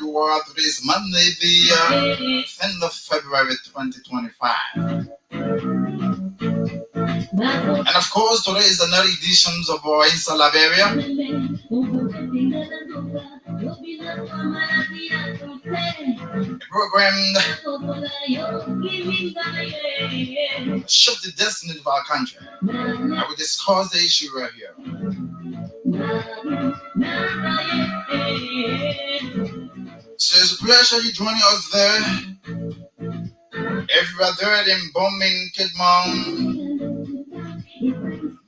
you are. Today is Monday, the 10th of February 2025. And of course, today is another edition of our Insa Liberia. A program shift the destiny of our country. And we discuss the issue right here. So it's a pleasure you joining us there. Everybody there in Bombing, Kidmon,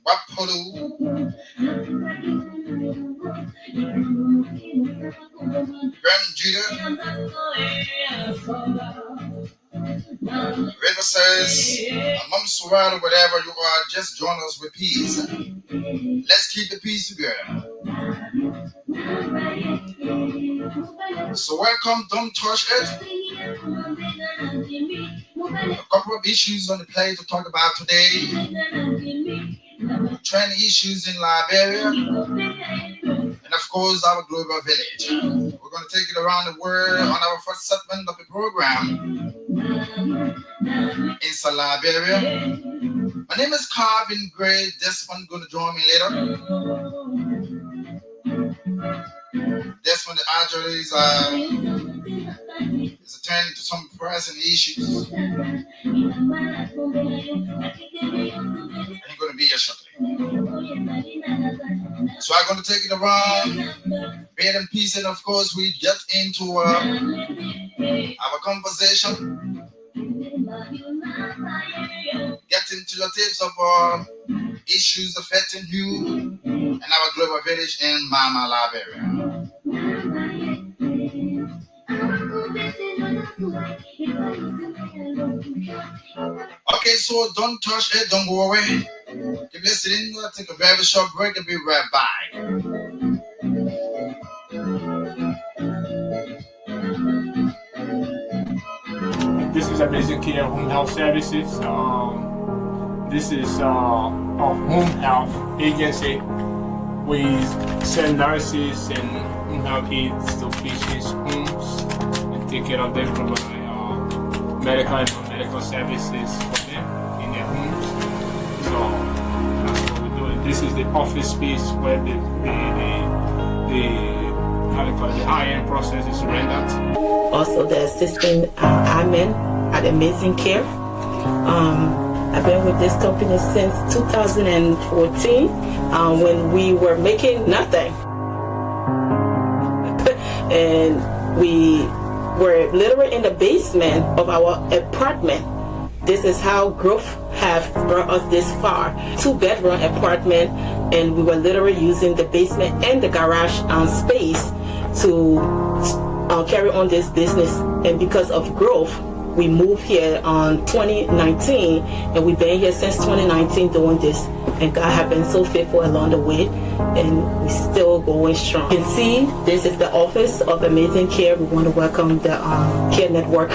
Wapolu, Grand Judah, River says, Mom Suwad, whatever you are, just join us with peace. Let's keep the peace together. So welcome, don't touch it. A couple of issues on the plate to talk about today. Trend issues in Liberia. And of course, our global village. We're going to take it around the world on our first segment of the program. In Liberia. My name is Carvin Gray. This one going to join me later. This one, the arteries is attending to some pressing issues. And he's going to be here shortly. So I'm going to take it around, bed and peace, and of course we get into our conversation. Get into the tips of issues affecting you and our global village in Mama Liberia. Okay, so don't touch it, don't go away. Keep listening. We'll take a very short break and be right back. This is Amazing Kear Home Health Services. This is a home health agency. We send nurses and home health aides to patients' homes and take care of them, provide medical and non-medical services for them in their homes. So that's what we're doing. This is the office space where the high-end process is rendered. Also the assistant admin at Amazing Kear. I've been with this company since 2014 when we were making nothing. And we were literally in the basement of our apartment. This is how growth have brought us this far. 2-bedroom apartment, and we were literally using the basement and the garage space to carry on this business. And because of growth, we moved here on 2019, and we've been here since 2019 doing this. And God has been so faithful along the way, and we're still going strong. You can see this is the office of Amazing Kear. We want to welcome the Care Network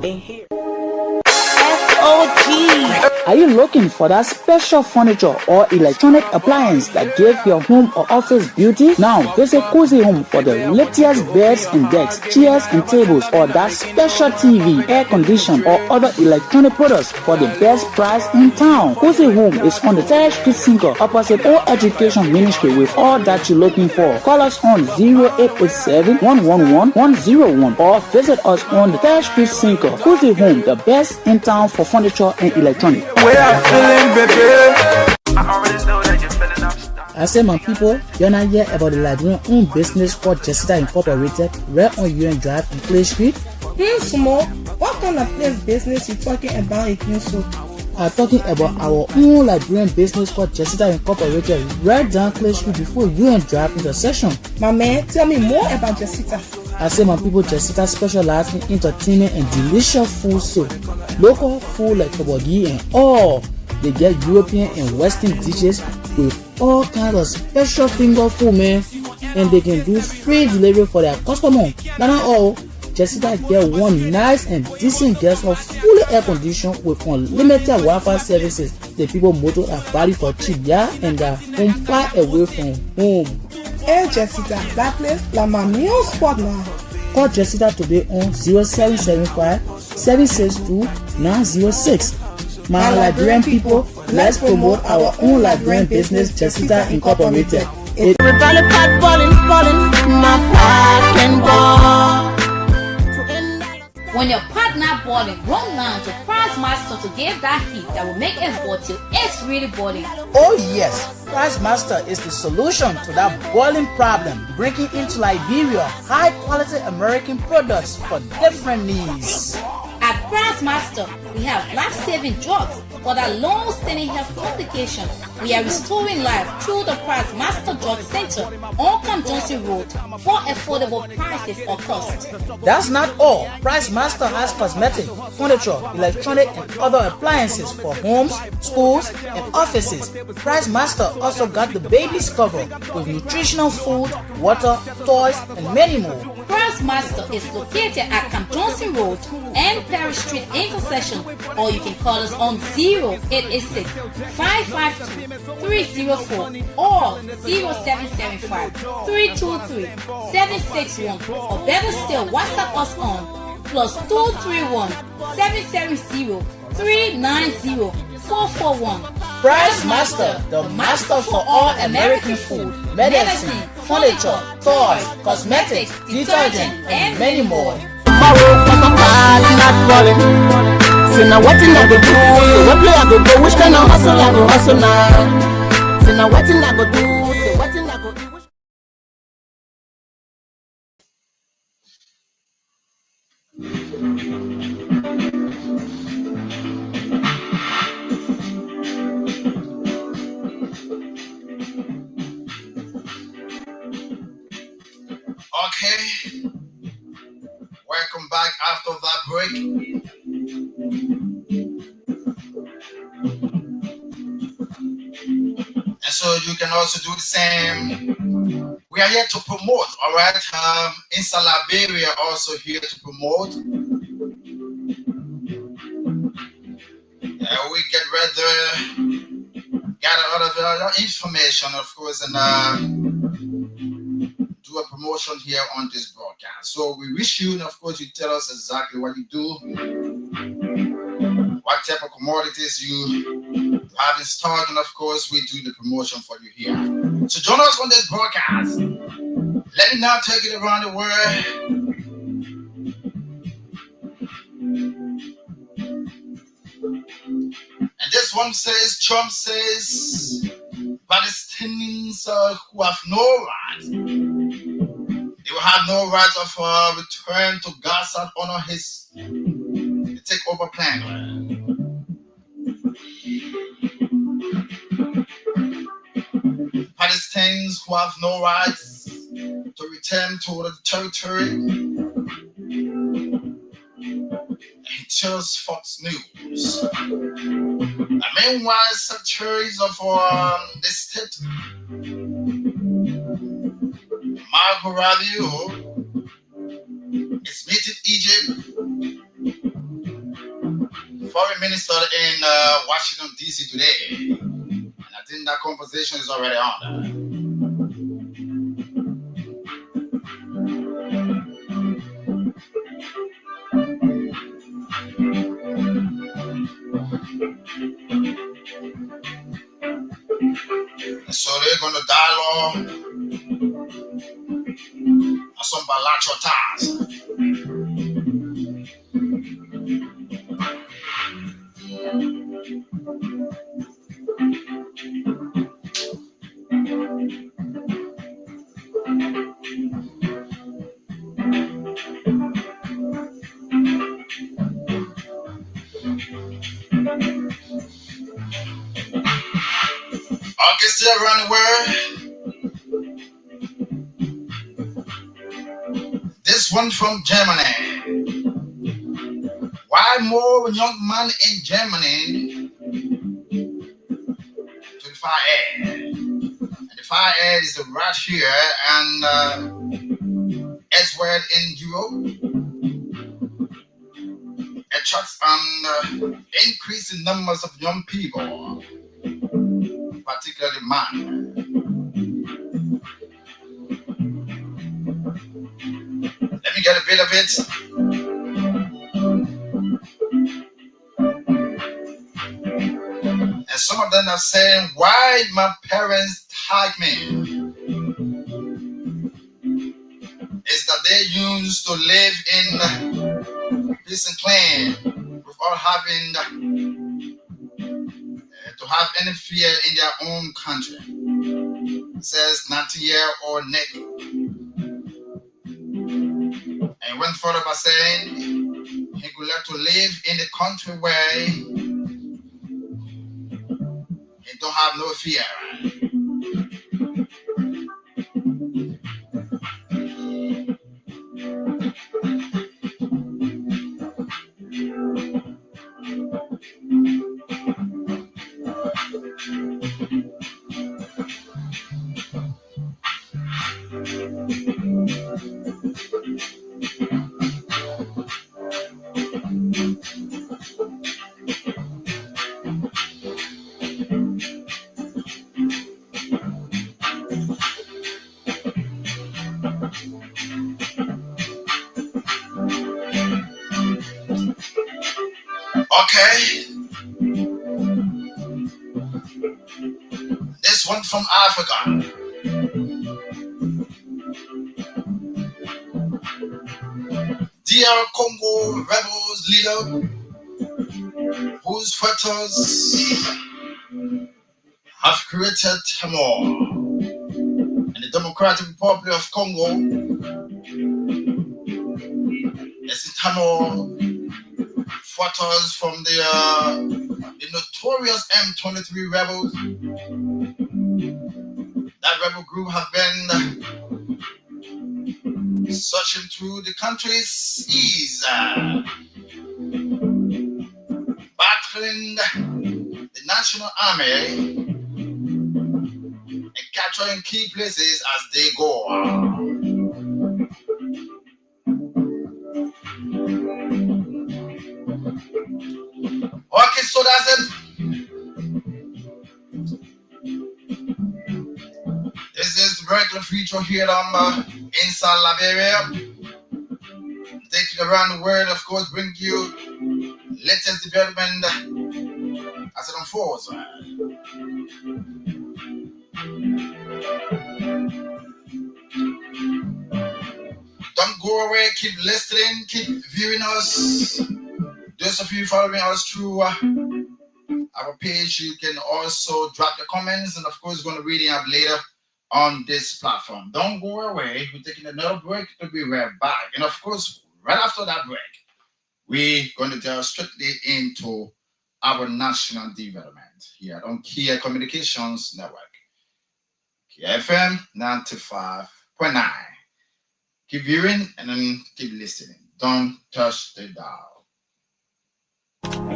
in here. Are you looking for that special furniture or electronic appliance that give your home or office beauty? Now visit Cozy Home for the latest beds and decks, chairs and tables, or that special TV, air condition, or other electronic products for the best price in town. Cozy Home is on the 3rd Street Single opposite All Education Ministry with all that you're looking for. Call us on 0887-111-101 or visit us on the 3rd Street Single. Cozy Home, the best in town for furniture and electronics. I say, my people, you're not hear about the Liberian owned business called Jessica Incorporated, right on UN Drive in Clay Street? Small. What kind of place business you talking about again, so? I'm talking about our own Liberian business called Jessica Incorporated, right down Clay Street before UN Drive intersection. My man, tell me more about Jessica. I say, my people, Jessica specializes in entertainment and delicious food, so local food like kabagi and all. They get European and Western dishes with all kinds of special finger food, man, and they can do free delivery for their customers. Not all. Jessica get one nice and decent guest house fully air conditioned with unlimited Wi-Fi services. The people motor are value for cheap, yeah, and are home far away from home. Hey Jessica, that place like my meal spot now. Call Jessica today on 0775 762 906. My Liberian people, let's promote our own Liberian business, Jessica Incorporated. When your partner boiling, run down to Price Master to give that heat that will make it boil till it's really boiling. Oh yes, Price Master is the solution to that boiling problem, bringing into Liberia high-quality American products for different needs. At Price Master, we have life-saving drugs for that long-standing health complication. We are restoring life through the Price Master Drug Center on Camp Johnson Road for affordable prices or cost. That's not all. Price Master has cosmetic, furniture, electronic, and other appliances for homes, schools, and offices. Price Master also got the baby's cover with nutritional food, water, toys, and many more. Price Master is located at Camp Johnson Road and Perry Street intersection, or you can call us on 0886 552 304 or 0775 323 761, or better still, WhatsApp us on +231 770 390 441. Price Master, the master for all American food, medicine, furniture, toys, cosmetics, detergent, and many more. So now what I go do? So what play I go go? Which kind of hustle I go hustle now? So now what I go do? So what I go do? Okay, welcome back after that break. And so you can also do the same. We are here to promote, all right? Inside Liberia, also here to promote. We get ready, gather all of your information, of course, and do a promotion here on this broadcast. So we wish you, and of course, you tell us exactly what you do, what type of commodities you have in stock, and of course, we do the promotion for you here. So join us on this broadcast. Let me now take it around the world. And this one says, Trump says, Palestinians who have no rights, they will have no right of return to Gaza and honor his takeover plan. Palestinians who have no rights to return to the territory. He tells Fox News. And meanwhile, secretaries of the state, Marco Rubio, is meeting Egypt, foreign minister in Washington, D.C. today. And I think that conversation is already on there. And so they're going to dialogue on some bilateral ties. Okay, still around the world. This one from Germany. Why more young man in Germany to the fire air? And the fire air is the right here and elsewhere in Europe. Attracts increasing numbers of young people, particularly men. Let me get a bit of it. And some of them are saying, why my parents tag me? Is that they used to live in peace and clan without having to have any fear in their own country. It says 19-year-old Nick. And went further by saying he would like to live in a country where he don't have no fear. Okay. This one from Africa. DR Congo rebels leader whose photos have created turmoil in the Democratic Republic of Congo. There's a turmoil. Photos from the notorious M23 rebels. That rebel group have been searching through the country's seas, battling the National Army and capturing key places as they go. Okay, so that's it. This is the regular feature here inside Liberia. Take it around the world, of course, bring you latest development as it unfolds. Don't go away, keep listening, keep viewing us. Those of you following us through our page, you can also drop your comments, and of course, going to read it out later on this platform. Don't go away. We're taking another break to be right back. And of course, right after that break, we're going to delve strictly into our national development here on Kear Communications Network. Kear FM 95.9. Keep viewing and then keep listening. Don't touch the dial.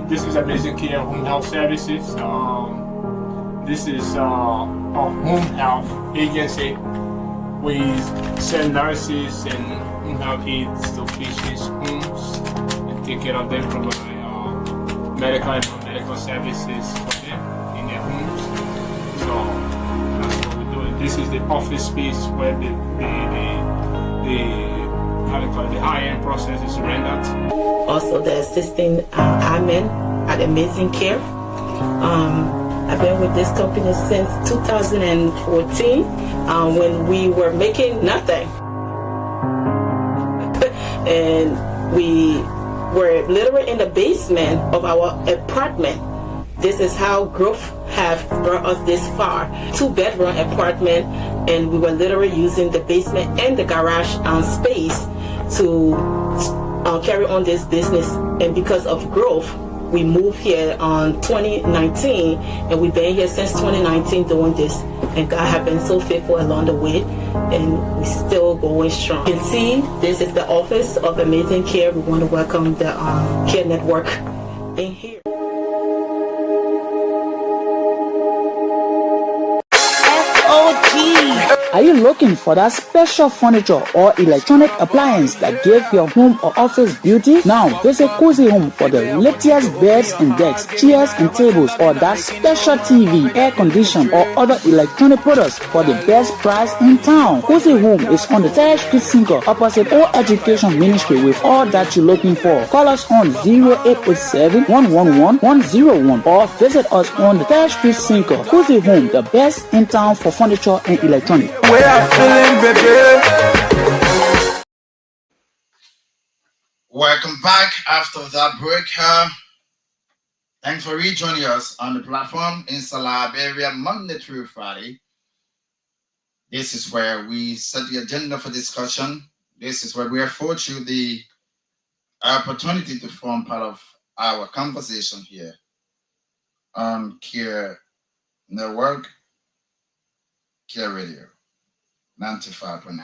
This is Amazing Kear Home Health Services. This is a home health agency. We send nurses and home health aides to patients' homes and take care of them, provide medical and non-medical services for them in their homes. So that's what we're doing. This is the office space where the high-end process is rendered. Also the assisting admin at Amazing Kear. I've been with this company since 2014 when we were making nothing. And we were literally in the basement of our apartment. This is how growth have brought us this far. 2-bedroom apartment, and we were literally using the basement and the garage space to carry on this business. And because of growth, we moved here on 2019, and we've been here since 2019 doing this. And God has been so faithful along the way, and we're still going strong. You can see this is the office of Amazing Kear. We want to welcome the Kear Network in here. SOG. Are you looking for that special furniture or electronic appliance that give your home or office beauty? Now visit Cozy Home for the latest beds and decks, chairs and tables, or that special TV, air condition, or other electronic products for the best price in town. Cozy Home is on the 3rd Street Sinker opposite All Education Ministry with all that you're looking for. Call us on 0887 111 101 or visit us on the 3rd Street Sinker. Cozy Home, the best in town for furniture and electronics. Welcome back after that break. Thanks for rejoining us on the platform in Liberia Monday through Friday. This is where we set the agenda for discussion. This is where we afford you the opportunity to form part of our conversation here on Kear Network, Kear Radio 95.9.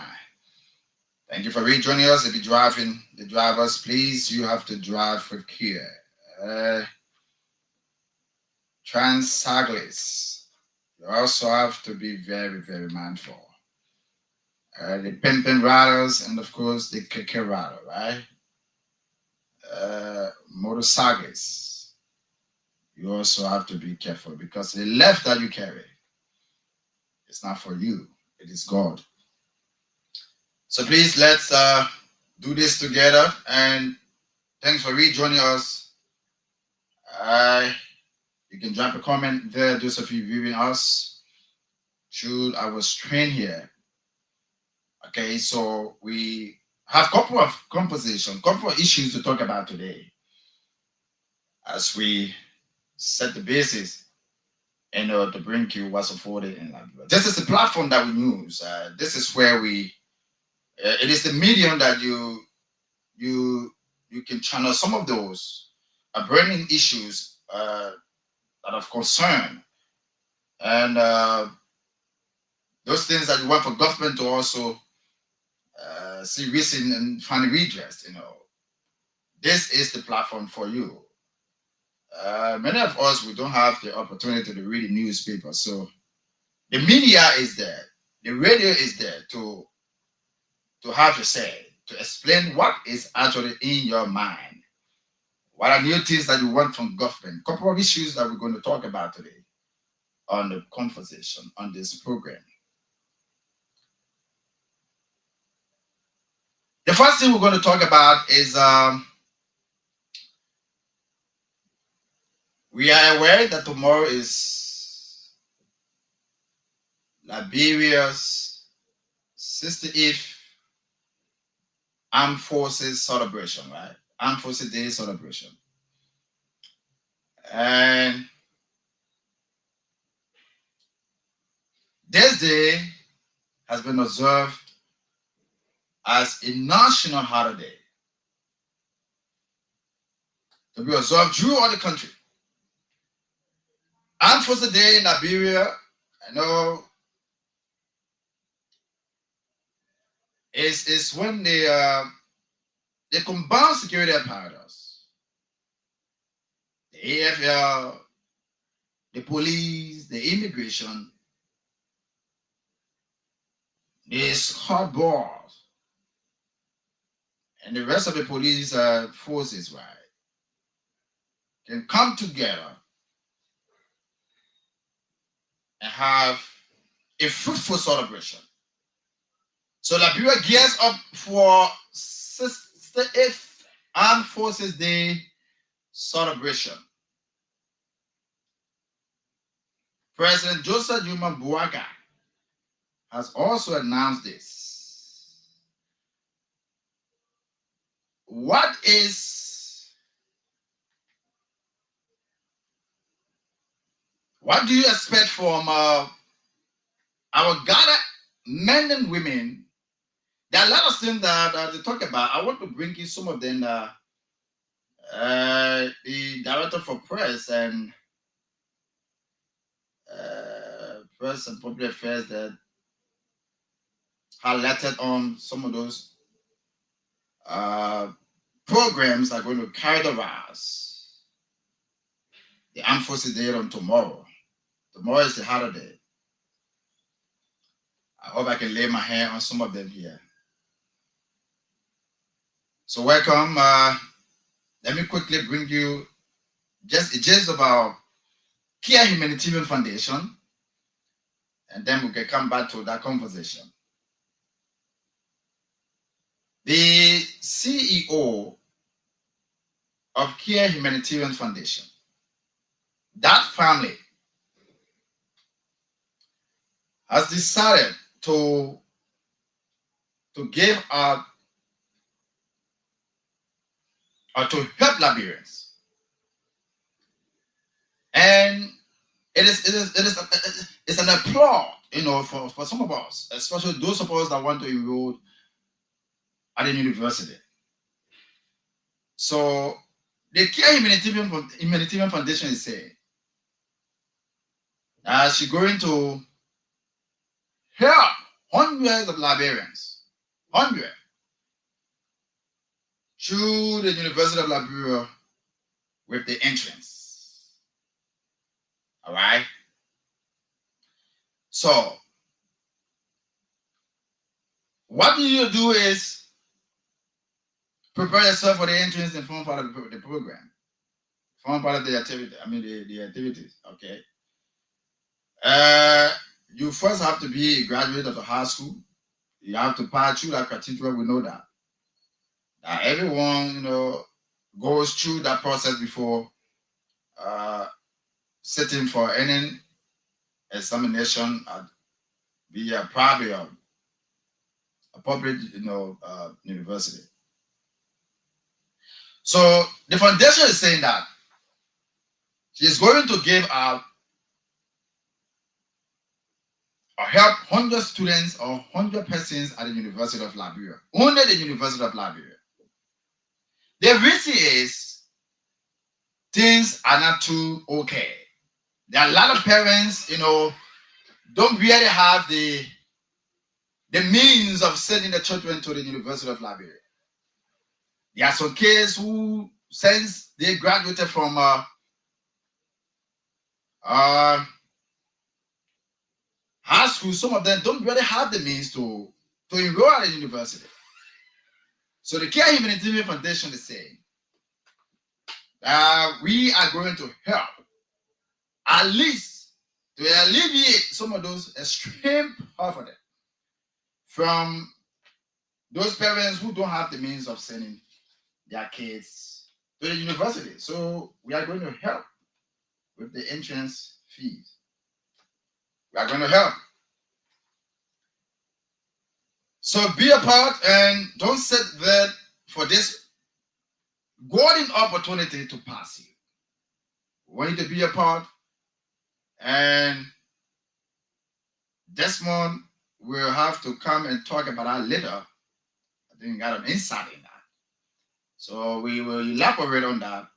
Thank you for rejoining us. If you're driving, the drivers, please, you have to drive with Kear. Trans-cyclists, you also have to be very, very mindful. The pimping riders and, of course, the Kear rider, right? Motorcyclists, you also have to be careful because the left that you carry, it's not for you, it is God. So please, let's do this together. And thanks for rejoining us. You can drop a comment there, those of you viewing us through our screen here. Okay, so we have a couple of conversations, couple of issues to talk about today as we set the basis in order to bring you what's afforded in Liberia. This is the platform that we use. This is where we it is the medium that you can channel some of those burning issues that of concern and those things that you want for government to also see reason and find redress. This is the platform for you. Many of us, we don't have the opportunity to read the newspaper, so the media is there, the radio is there to have to say, to explain what is actually in your mind. What are new things that you want from government? A couple of issues that we're going to talk about today on the conversation on this program. The first thing we're going to talk about is we are aware that tomorrow is Liberia's 68th Armed Forces celebration, right? Armed Forces Day celebration. And this day has been observed as a national holiday to be observed throughout the country. Armed Forces Day in Liberia, I know, is when they combine security apparatus, the AFL, the police, the immigration, the squad boss, and the rest of the police forces, right, can come together and have a fruitful celebration. So Liberia gears up for 68th Armed Forces Day celebration. President Joseph Juma Buaga has also announced this. What do you expect from our gathered men and women? There are a lot of things that they talk about. I want to bring you some of them. The director for press and public affairs that highlighted on some of those programs are going to characterize the Armed Forces Day on tomorrow. Tomorrow is the holiday. I hope I can lay my hand on some of them here. So welcome. Let me quickly bring you just about Kear Humanitarian Foundation, and then we can come back to that conversation. The CEO of Kear Humanitarian Foundation, that family has decided to give out or to help Liberians, and it's an applaud, for some of us, especially those of us that want to enroll at the university. So the Kear Humanitarian Foundation is saying she's going to help hundreds of Liberians, through the University of Liberia with the entrance. All right. So what you need to do is prepare yourself for the entrance and form part of the program, form part of the activity. The activities. Okay. You first have to be a graduate of a high school. You have to pass through that criteria. We know that. Everyone, goes through that process before sitting for any examination at be a private or a public, university. So the foundation is saying that she is going to give out or help 100 students or 100 persons at the University of Liberia, only the University of Liberia. The reason is things are not too okay. There are a lot of parents, don't really have the means of sending the children to the University of Liberia. There are some kids who, since they graduated from high school, some of them don't really have the means to enroll at the university. So the Kear Humanitarian Foundation is saying we are going to help at least to alleviate some of those extreme poverty from those parents who don't have the means of sending their kids to the university. So we are going to help with the entrance fees. We are going to help. So be a part and don't sit there for this golden opportunity to pass you. We want you to be a part, and this month we'll have to come and talk about that later. I think we got an insight in that. So we will elaborate on that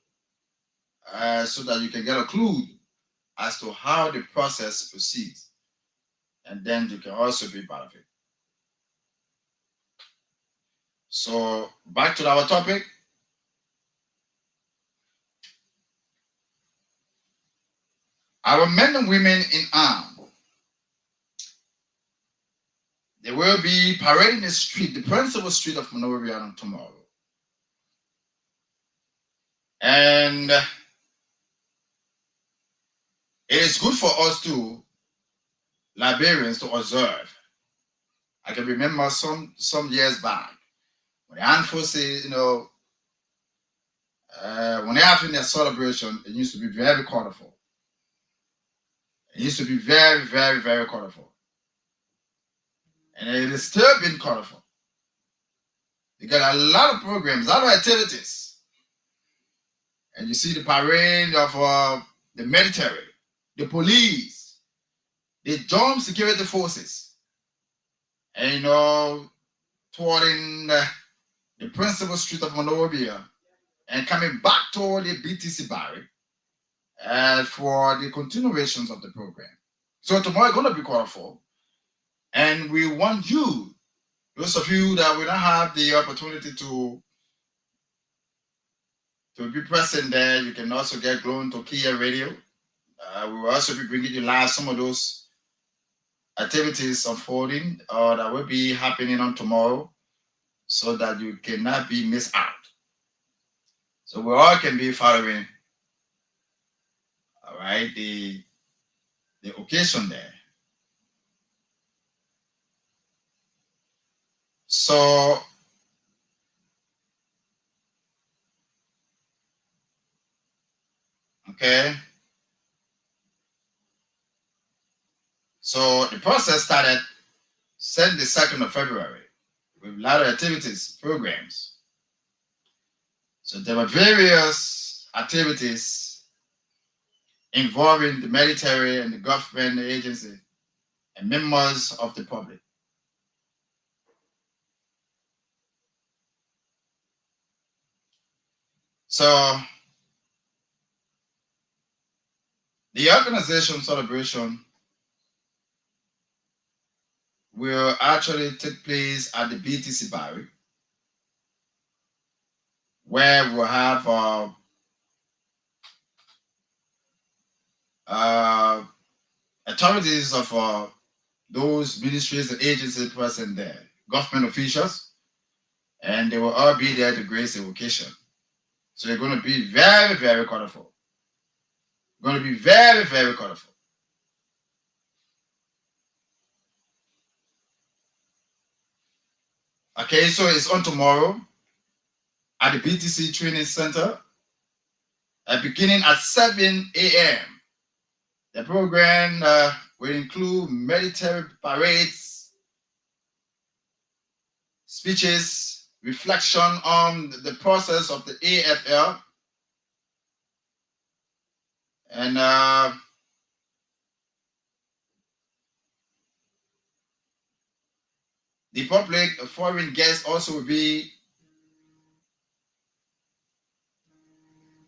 so that you can get a clue as to how the process proceeds. And then you can also be part of it. So back to our topic. Our men and women in arms, they will be parading the street, the principal street of Monrovia tomorrow. And it is good for us to Liberians to observe. I can remember some years back when the armed forces, when they're having their celebration, it used to be very colorful. It used to be very, very, very colorful. And it is still been colorful. You got a lot of programs, a lot of activities. And you see the parade of the military, the police, the joint security forces, and touring the principal street of Monrovia and coming back to the BTC barrack for the continuations of the program. So tomorrow is going to be colorful, and we want you, those of you that will not have the opportunity to be present there, you can also get glued to Kear Radio. We will also be bringing you live some of those activities unfolding or that will be happening on tomorrow so that you cannot be missed out. So we all can be following, all right, the occasion there. So okay. So the process started since the 2nd of February with a lot of activities, programs. So there were various activities involving the military and the government agency and members of the public. So the organization celebration will actually take place at the BTC Barry, where we'll have authorities of those ministries and agencies present there, government officials, and they will all be there to grace the occasion. So it's going to be very, very colorful. Going to be very, very colorful. Okay, so it's on tomorrow at the BTC Training Center, beginning at 7 a.m. The program will include military parades, speeches, reflection on the process of the AFL, and the public foreign guests also will be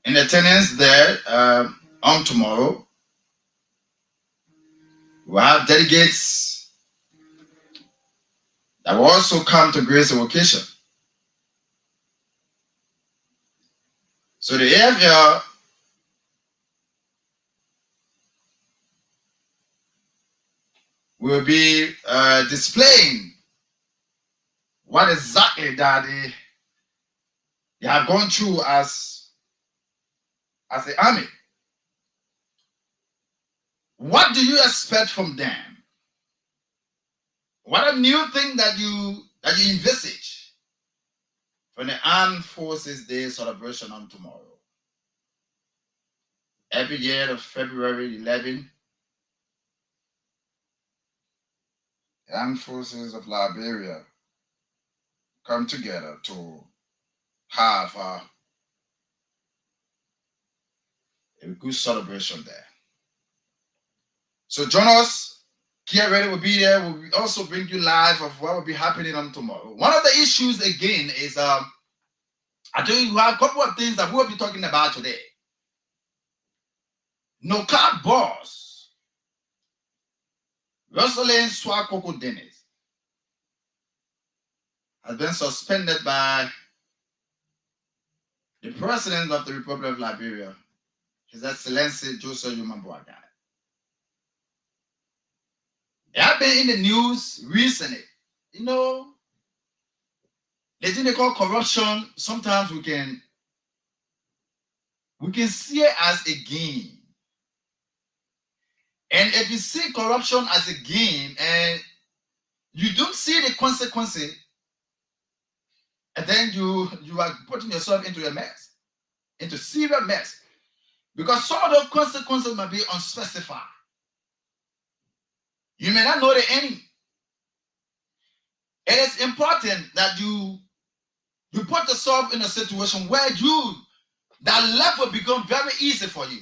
in attendance there on tomorrow. We'll have delegates that will also come to grace the occasion. So the AFL will be displaying what exactly that they have gone through as the army. What do you expect from them? What a new thing that you envisage for the Armed Forces Day celebration on tomorrow. Every year of February 11, the Armed Forces of Liberia come together to have a good celebration there. So join us. Kear Radio will be there. We'll also bring you live of what will be happening on tomorrow. One of the issues again is I think we have a couple of things that we'll be talking about today. NOCAD boss Rosalind Swakoko Dennis has been suspended by the President of the Republic of Liberia, His Excellency Joseph Boakai. It has been in the news recently. You know, the thing they call corruption, sometimes we can see it as a game. And if you see corruption as a game and you don't see the consequences, and then you are putting yourself into a mess, into serious mess. Because some of those consequences might be unspecified. You may not know the ending. It is important that you put yourself in a situation where that life will become very easy for you.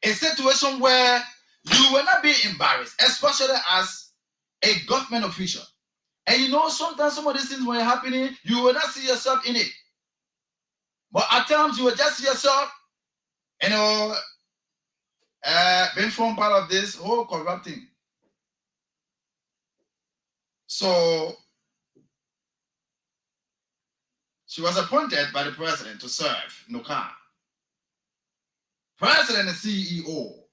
A situation where you will not be embarrassed, especially as a government official. And you know, sometimes some of these things when they're happening, you will not see yourself in it. But at times you will just see yourself, you know, being formed part of this whole corrupting. So she was appointed by the president to serve NOCAD. President and CEO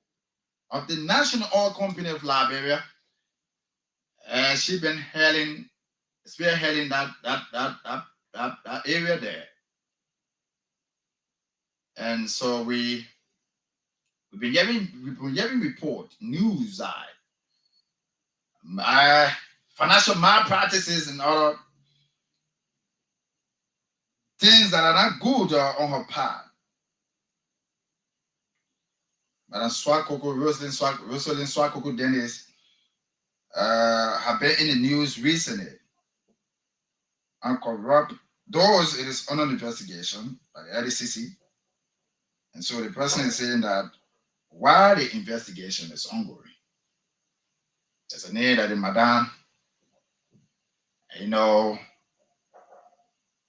of the National Oil Company of Liberia She been spearheading that area there. And so we've been getting report, news, financial malpractices and other things that are not good on her part. Madam Swakoko, Rosalind Swakoko Dennis have been in the news recently and corrupt those. It is under investigation by the LDCC. And so the person is saying that while the investigation is ongoing, there's a need that the madam,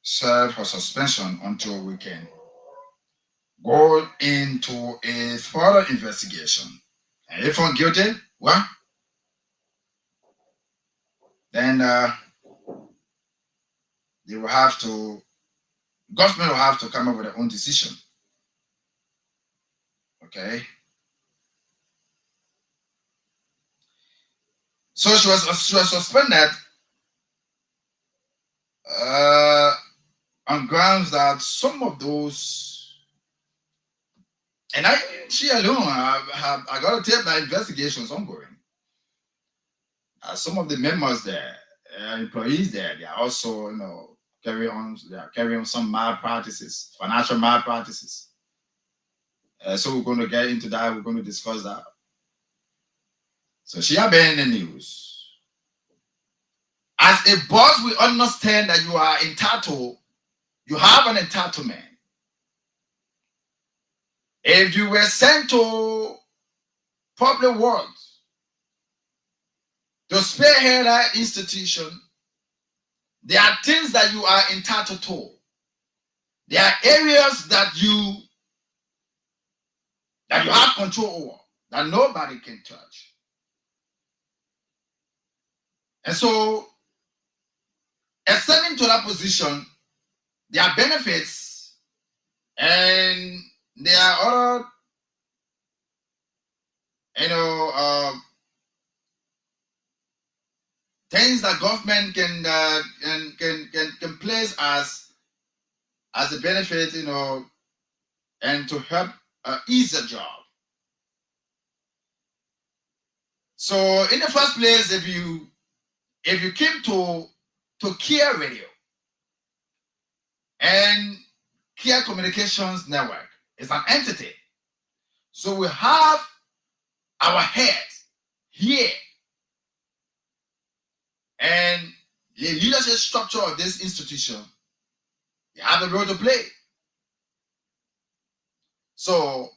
serve her suspension until we can go into a further investigation. And if found guilty, well, then government will have to come up with their own decision. Okay. So she was suspended on grounds that some of those, and she alone, I got to tell my investigations ongoing. Some of the members there, employees there, they are also, carrying on some malpractices, financial malpractices. So we're going to get into that. We're going to discuss that. So she has been in the news. As a boss, we understand that you are entitled. You have an entitlement. If you were sent to public works to spearhead that institution, there are things that you are entitled to. There are areas that you have control over, that nobody can touch. And so, ascending to that position, there are benefits and there are other, things that government can place as a benefit, and to help ease the job. So, in the first place, if you came to Kear Radio and Kear Communications Network is an entity, so we have our heads here. And the leadership structure of this institution, they have a role to play. So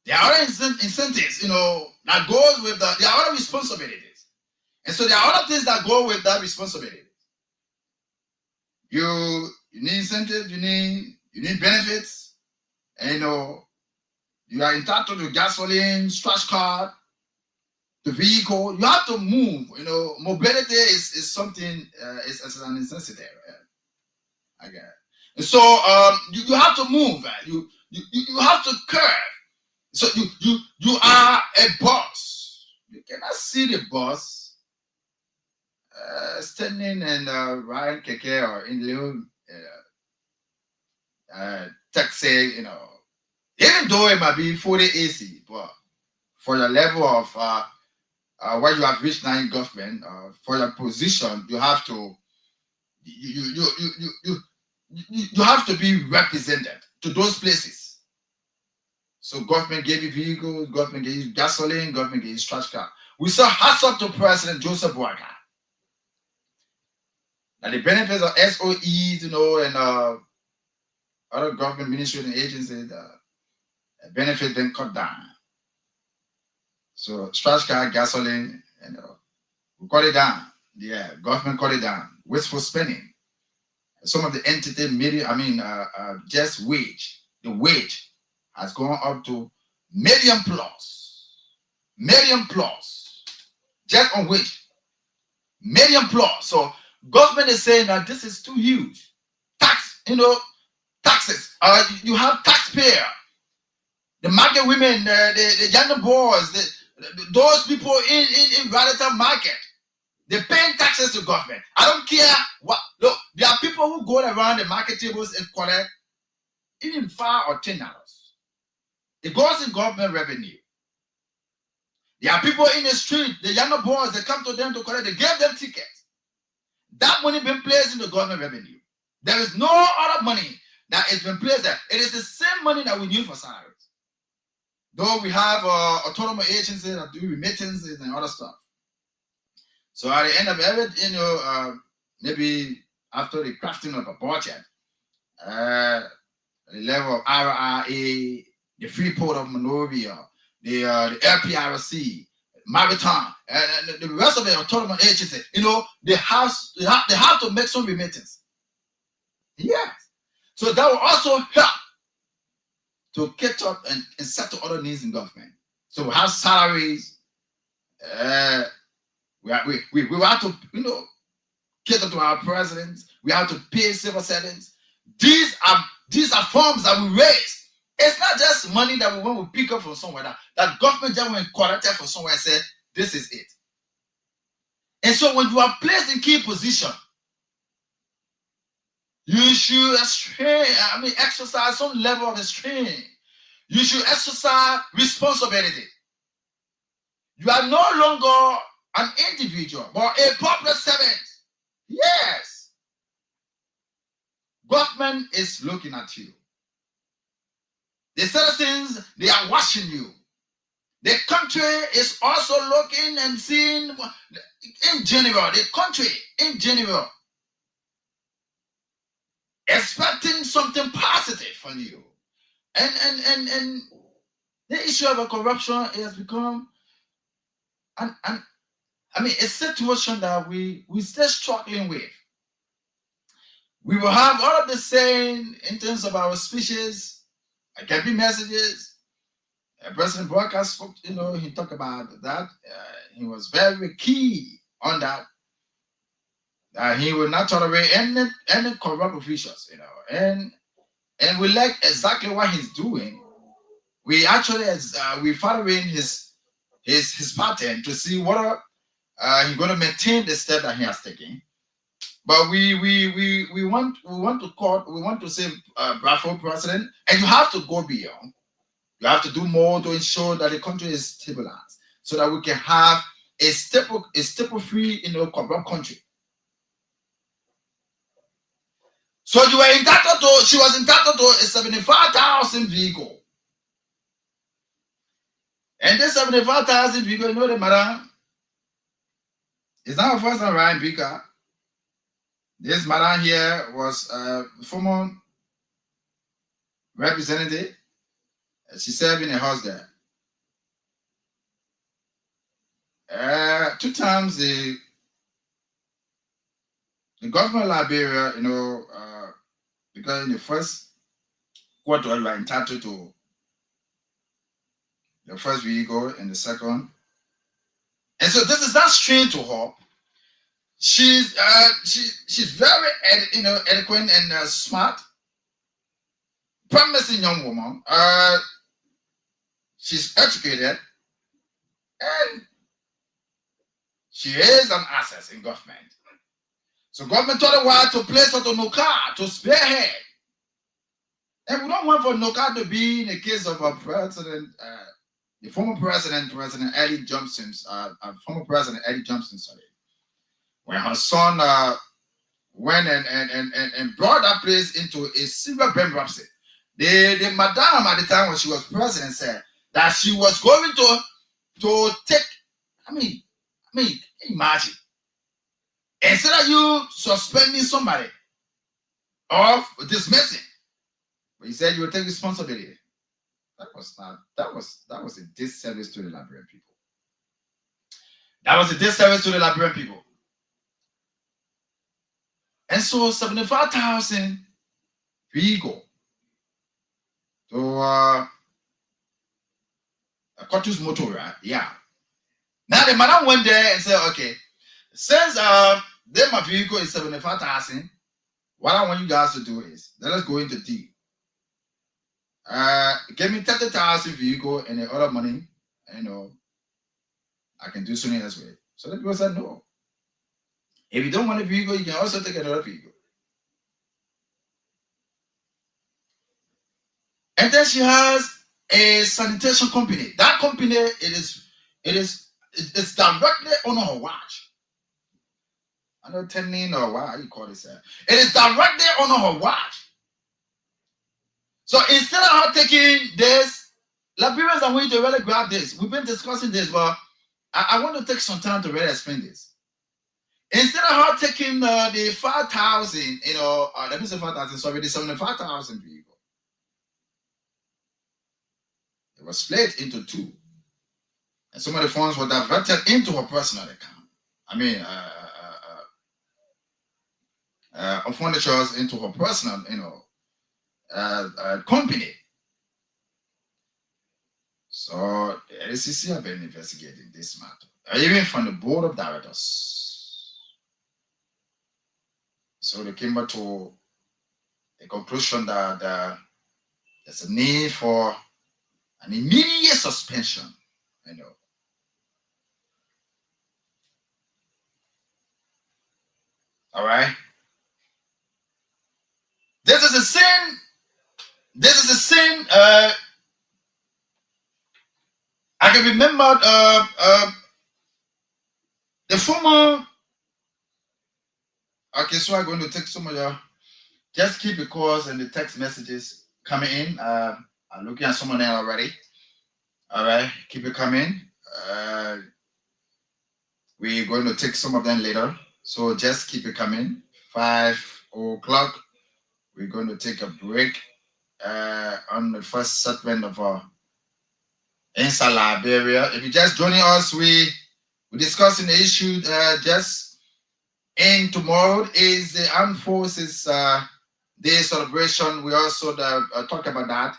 there are other incentives, that goes with there are other responsibilities. And so there are other things that go with that responsibility. You need incentives, you need benefits, and you are entitled to gasoline, scratch card, the vehicle. You have to move. Mobility is something. It's an necessity. I get it. And so you have to move. You have to curve. So you are a boss. You cannot see the boss standing and riding keke or in little taxi. Even though it might be 40 AC, but for the level of where you have reached now in government, for your position, you have to you have to be represented to those places. So government gave you vehicles, government gave you gasoline, government gave you scratch card. We saw hats up to President Joseph Boakai. Now the benefits of SOEs, and other government ministries and agencies, benefit then cut down. So scratch card, gasoline, we cut it down. Yeah, government cut it down. Wasteful spending. Some of the entity just wage. The wage has gone up to million plus. Just on wage. Million plus. So government is saying that this is too huge. Taxes. You have taxpayer. The market women, the younger boys, those people in Radical Market, they paying taxes to government. I don't care what. Look, there are people who go around the market tables and collect even $5 or $10. It goes in government revenue. There are people in the street, the younger boys, they come to them to collect. They give them tickets. That money being placed in the government revenue. There is no other money that has been placed there. It is the same money that we use for salaries. Though we have autonomous agencies that do remittances and other stuff. So at the end of every, maybe after the crafting of a budget, the level of RRA, the Freeport of Monrovia, the LPRC, Maritime, and the rest of the autonomous agencies, they have to make some remittance. Yes. So that will also help to catch up and settle other needs in government. So we have salaries. We have to, cater to our presidents. We have to pay civil servants. These are forms that we raise. It's not just money that when we pick up from somewhere that government just went collected from somewhere and said, this is it. And so when you are placed in key position, you should exercise some level of restraint. You should exercise responsibility. You are no longer an individual, but a public servant. Yes. Government is looking at you. The citizens, they are watching you. The country is also looking and seeing in general, the country in general, expecting something positive from you. And the issue of corruption has become a situation that we still struggling with. We will have all of the saying in terms of our speeches, can be messages. President Walker spoke, he talked about that. He was very key on that. He will not tolerate any corrupt officials, and we like exactly what he's doing. We actually we following his pattern to see what he's going to maintain the step that he has taken. But we want to say bravo, President, and you have to go beyond. You have to do more to ensure that the country is stabilized, so that we can have a staple-free, corrupt country. So she was entitled to a 75,000 vehicle. And this 75,000 vehicle, the madam, is not her first time riding big car. This madam here was a former representative. She served in a house there. 2 times the government of Liberia, because in the first quarter you are entitled to the first vehicle and the second. And so this is not strange to her. She's very eloquent and smart, promising young woman. She's educated, and she is an asset in government. So government told her why to place her to Noka to spearhead. And we don't want for Noka to be in the case of a president, the former President Eddie Johnson, when her son went and brought that place into a severe bankruptcy. The madam at the time when she was president said that she was going to take, imagine, instead of you suspending somebody or dismissing, but he said you will take responsibility. That was a disservice to the Liberian people. That was a disservice to the Liberian people. And so 75,000 vehicle to a Cotus motor, right? Yeah. Now the madam went there and said, okay, since then my vehicle is 75,000, what I want you guys to do is let us go into deal. Give me 30,000 vehicle and the other money, I can do something else with it. So the people said no. If you don't want a vehicle, you can also take another vehicle. And then she has a sanitation company. That company, it's directly on her watch. I know tending or what you call this. It is directly on her watch. So instead of her taking this, Liberians are going to really grab this. We've been discussing this, but I want to take some time to really explain this. Instead of her taking the 5,000, let me say 5,000, sorry, the 75,000 vehicle, it was split into two. And some of the funds were diverted into her personal account. I mean, furnitures into her personal, company. So the LCC have been investigating this matter, even from the board of directors. So they came back to a conclusion that there's a need for an immediate suspension. All right. This is a sin. This is a sin. I can remember the former. Okay, so I'm going to take some of your. Just keep the calls and the text messages coming in. I'm looking at someone there already. All right, keep it coming. We're going to take some of them later. So just keep it coming. 5 o'clock. We're going to take a break on the first segment of our inside Liberia. If you're just joining us, we're discussing the issue just in tomorrow is the Armed Forces Day celebration. We also talk about that.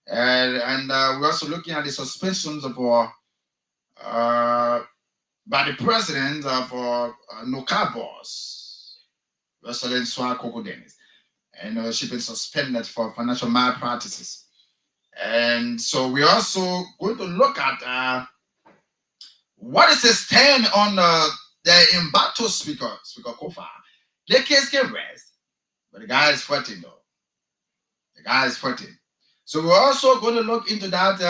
And we're also looking at the suspensions of our by the president of Noka boss, Rosalind Swa Coco Dennis. And she's been suspended for financial malpractices. And so we're also going to look at what is his stand on the embattled Speaker Kofa. The case can rest, but the guy is fighting though. The guy is fighting. So we're also going to look into that.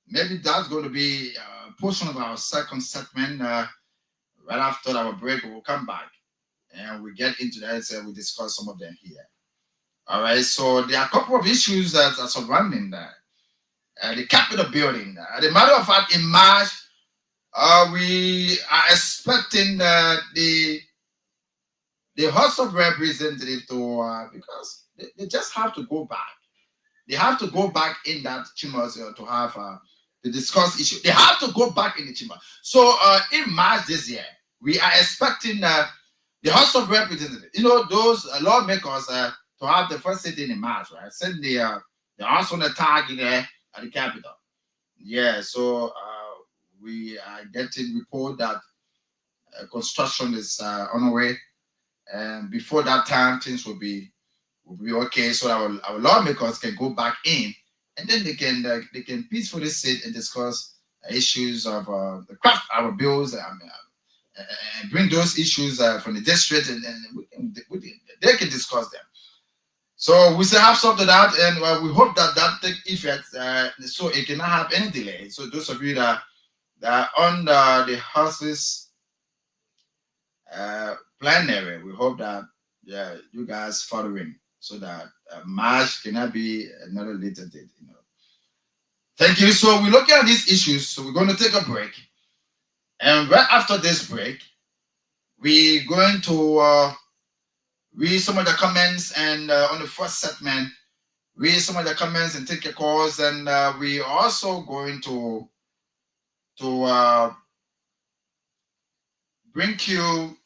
Maybe that's going to be a portion of our second segment. Right after our break, we will come back and we get into that and we discuss some of them here. All right. So there are a couple of issues that are surrounding that. The Capitol building. As a matter of fact, in March, we are expecting the House of Representatives to because they just have to go back. They have to go back in that chamber to have to discuss issue. They have to go back in the chamber. So in March this year, we are expecting the House of Representatives. Those lawmakers to have the first sitting in March, right? Send the House on the target there at the Capitol. Yeah. So we are getting report that construction is on the way, and before that time, things will be okay. So our lawmakers can go back in, and then they can peacefully sit and discuss issues of the craft our bills and bring those issues from the district, and they can discuss them. So we still have something that, and we hope that take effect, so it cannot have any delay. So those of you that are on the House's plenary, we hope that you guys following, so that March cannot be another later date. Thank you. So we're looking at these issues. So we're going to take a break, and right after this break, we're going to read some of the comments, and on the first segment, read some of the comments and take your calls, and we're also going to bring you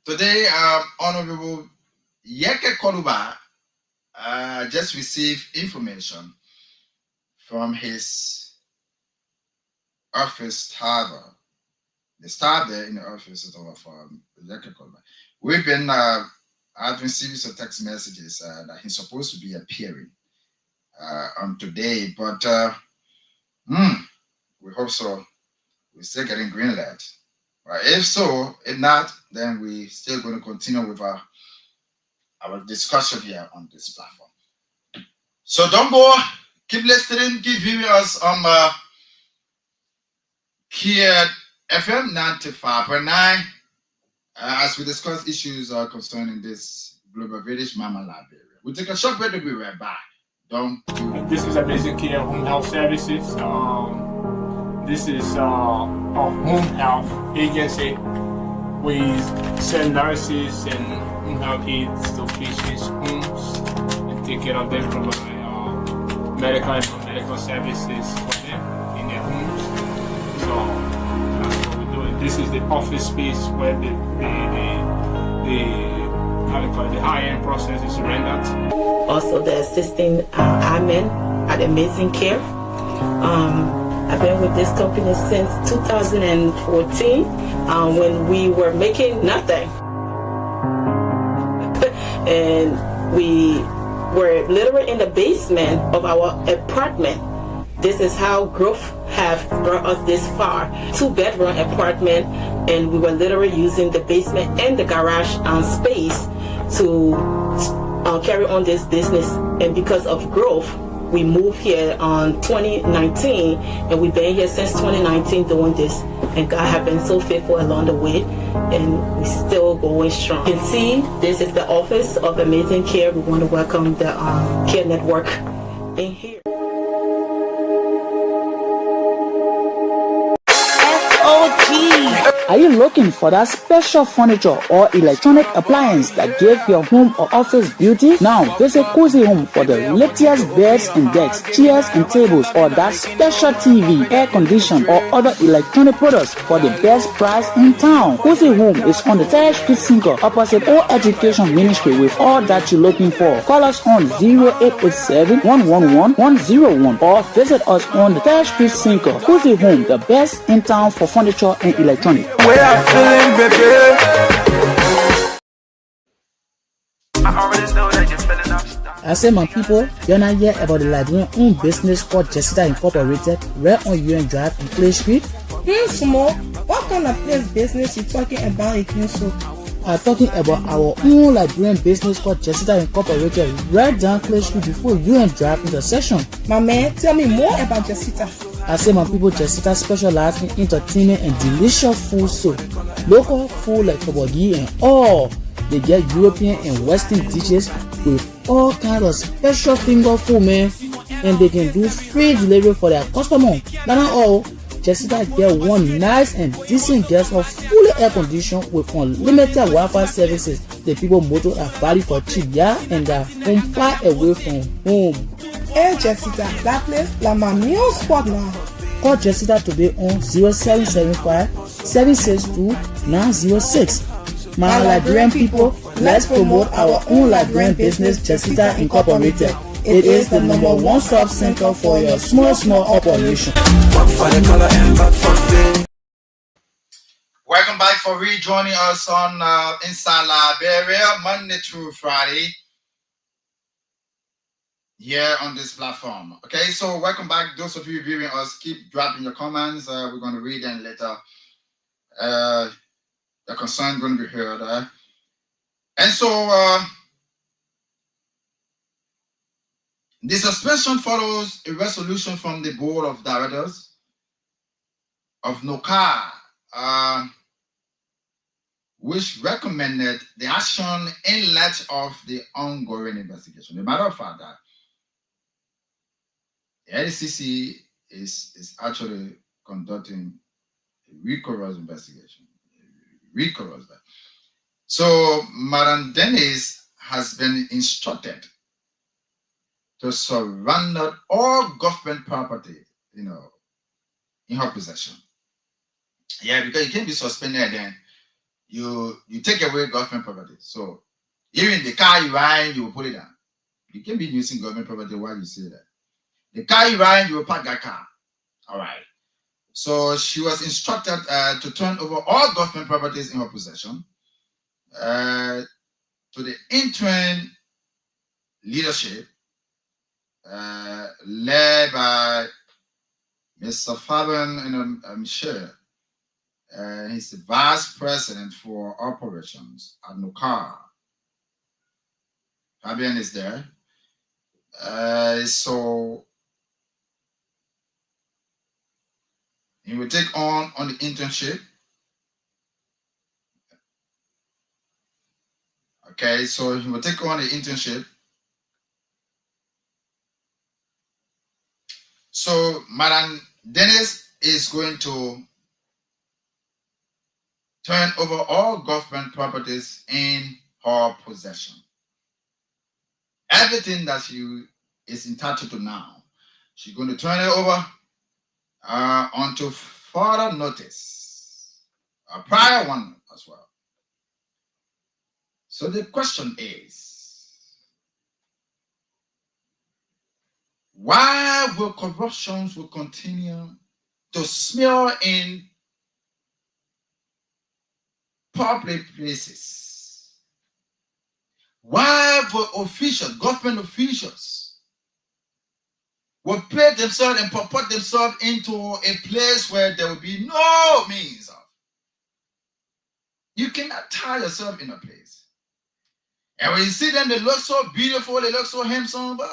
today. Honorable Yeke Koluba just received information from his office staff. The staff there in the office of Yeke Koluba. We've been having series of text messages that he's supposed to be appearing on today, but We hope so. We're still getting green light. Right? If so, if not, then we still going to continue with our discussion here on this platform. So don't go. Keep listening. Keep viewing us on Kear FM 95.9 as we discuss issues concerning this global village, Mama Liberia. We'll take a short break and we'll be right back. Don't. This is a basic Kear home health services. This is a home health agency. We send nurses and home health aides to patients' homes and take care of them, provide medical and non-medical services for them in their homes. So that's what we're doing. This is the office space where the high-end process is rendered. Also the assisting admin at Amazing Kear. I've been with this company since 2014 when we were making nothing. And we were literally in the basement of our apartment. This is how growth have brought us this far. 2-bedroom apartment, and we were literally using the basement and the garage space to carry on this business. And because of growth, we moved here on 2019, and we've been here since 2019 doing this. And God has been so faithful along the way, and we're still going strong. You can see this is the office of Amazing Kear. We want to welcome the Kear Network in here. Are you looking for that special furniture or electronic appliance that give your home or office beauty? Now visit Cozy Home for the latest beds and decks, chairs and tables, or that special TV, air condition, or other electronic products for the best price in town. Cozy Home is on the 3rd Street Sinker opposite All Education Ministry with all that you're looking for. Call us on 0887-111-101 or visit us on the 3rd Street Sinker. Cozy Home, the best in town for furniture and electronics. Way I'm feeling, baby. I already know that you're feeling up. I say, my people, you're not hear about the Liberian owned business called Jessica Incorporated, right on UN Drive in Clay Street? Small. What kind of place business you talking about again, so? I'm talking about our own Liberian business called Jessica Incorporated, right down Clay Street before UN Drive intersection. My man, tell me more about Jessica. I say, my people, Jessica specializes in entertainment and delicious food, so local food like kabagi and all. They get European and Western dishes with all kinds of special finger food, man, and they can do free delivery for their customers. Not all. Jessica get one nice and decent guest of fully air conditioned with unlimited Wi-Fi services. The people motto are value for cheap, yeah, and they're home far away from home. Hey Jessica, that place like my new spot now. Call Jessica today on 0775-762-906. My Liberian people, let's promote our own Liberian business, Jessica Incorporated. It is the #1 stop center for your small operation. Welcome back for rejoining us on Inside Liberia, Monday through Friday, here on this platform. Okay, so welcome back. Those of you viewing us, keep dropping your comments. We're going to read them later. The concern going to be heard. And so the suspension follows a resolution from the board of directors of NOCA, which recommended the action in light of the ongoing investigation. As a matter of fact, that the LCC is actually conducting a rigorous investigation. Rigorous. So Madam Dennis has been instructed to surrender all government property, in her possession. Yeah, because you can't be suspended then you take away government property. So even the car you ride, you will put it down. You can't be using government property while you say that. The car you ride, you will park that car. All right. So she was instructed to turn over all government properties in her possession to the interim leadership led by Mr. Fabian Michel. He's the vice president for operations at Kear. Fabian is there. So he will take on the internship. Okay, so he will take on the internship. So Madam Dennis is going to turn over all government properties in her possession. Everything that she is entitled to now, she's going to turn it over until further notice, a prior one as well. So the question is, why will corruptions will continue to smear in public places? Why will officials, government officials, will play themselves and purport themselves into a place where there will be no means of? You cannot tie yourself in a place. And when you see them, they look so beautiful, they look so handsome, but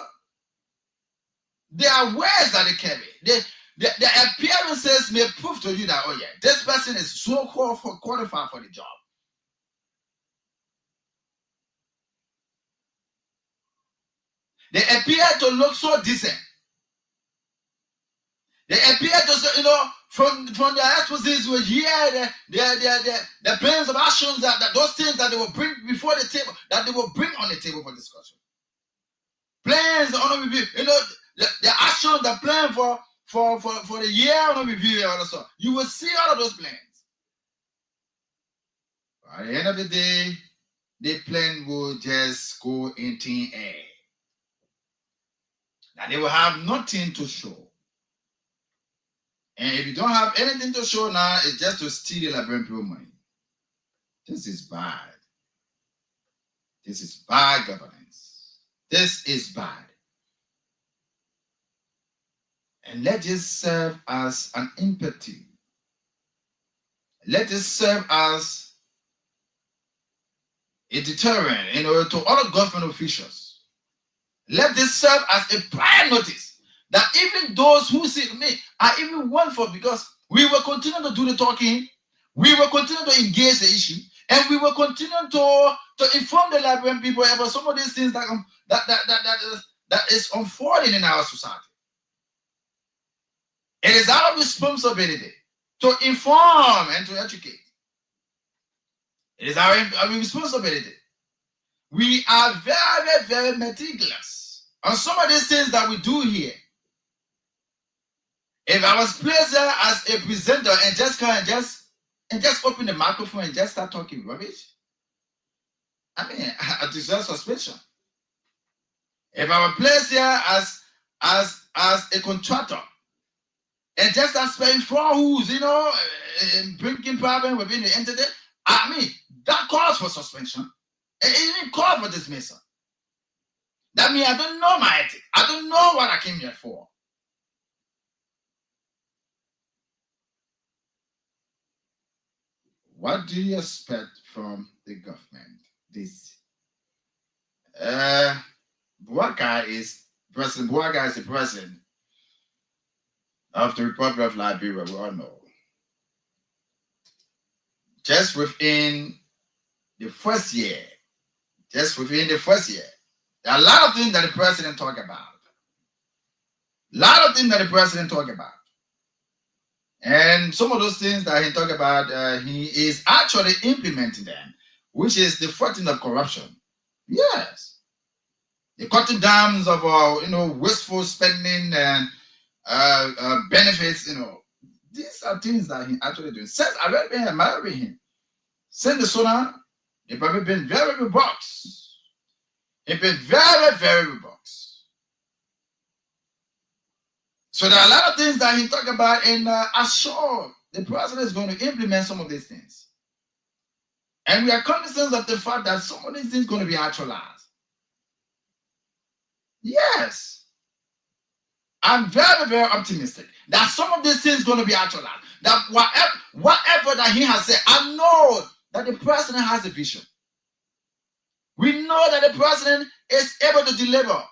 there are words that they carry. Their appearances may prove to you that, oh yeah, this person is so qualified for the job. They appear to look so decent. They appear to, from their expositions, we hear the plans of actions that those things that they will bring before the table, that they will bring on the table for discussion. Plans on review, the action, the plan for the year on review, also. You will see all of those plans. At the end of the day, the plan will just go in thin air. That they will have nothing to show. And if you don't have anything to show now, it's just to steal the Liberian people money. This is bad. This is bad governance. This is bad. And let this serve as an empathy. Let this serve as a deterrent, to other government officials. Let this serve as a prior notice that even those who see me are even one for, because we will continue to do the talking, we will continue to engage the issue, and we will continue to inform the Liberian people about some of these things that is unfolding in our society. It is our responsibility to inform and to educate. It is our responsibility. We are very, very meticulous on some of these things that we do here. If I was placed there as a presenter and just open the microphone and just start talking rubbish, I mean, I deserve suspicion. If I were placed here as a contractor and just start spending fraud, and bringing problems within the entity, I mean, that calls for suspension. It even calls for dismissal. That means I don't know my ethics. I don't know what I came here for. What do you expect from the government? Buaka is President. Buaka is the president of the Republic of Liberia. We all know. Just within the first year, there are a lot of things that the president talk about. And some of those things that he talk about, he is actually implementing them, which is the fighting of corruption. Yes. The cutting down of wasteful spending and benefits, These are things that he actually doing. Since I read him, married him. Since the son, he probably been very robust. He's been very, very robust. So there are a lot of things that he talk about, and I'm sure the president is going to implement some of these things. And we are cognizant of the fact that some of these things are going to be actualized. Yes. I'm very, very optimistic that some of these things going to be actualized. That whatever that he has said, I know that the president has a vision. We know that the president is able to deliver.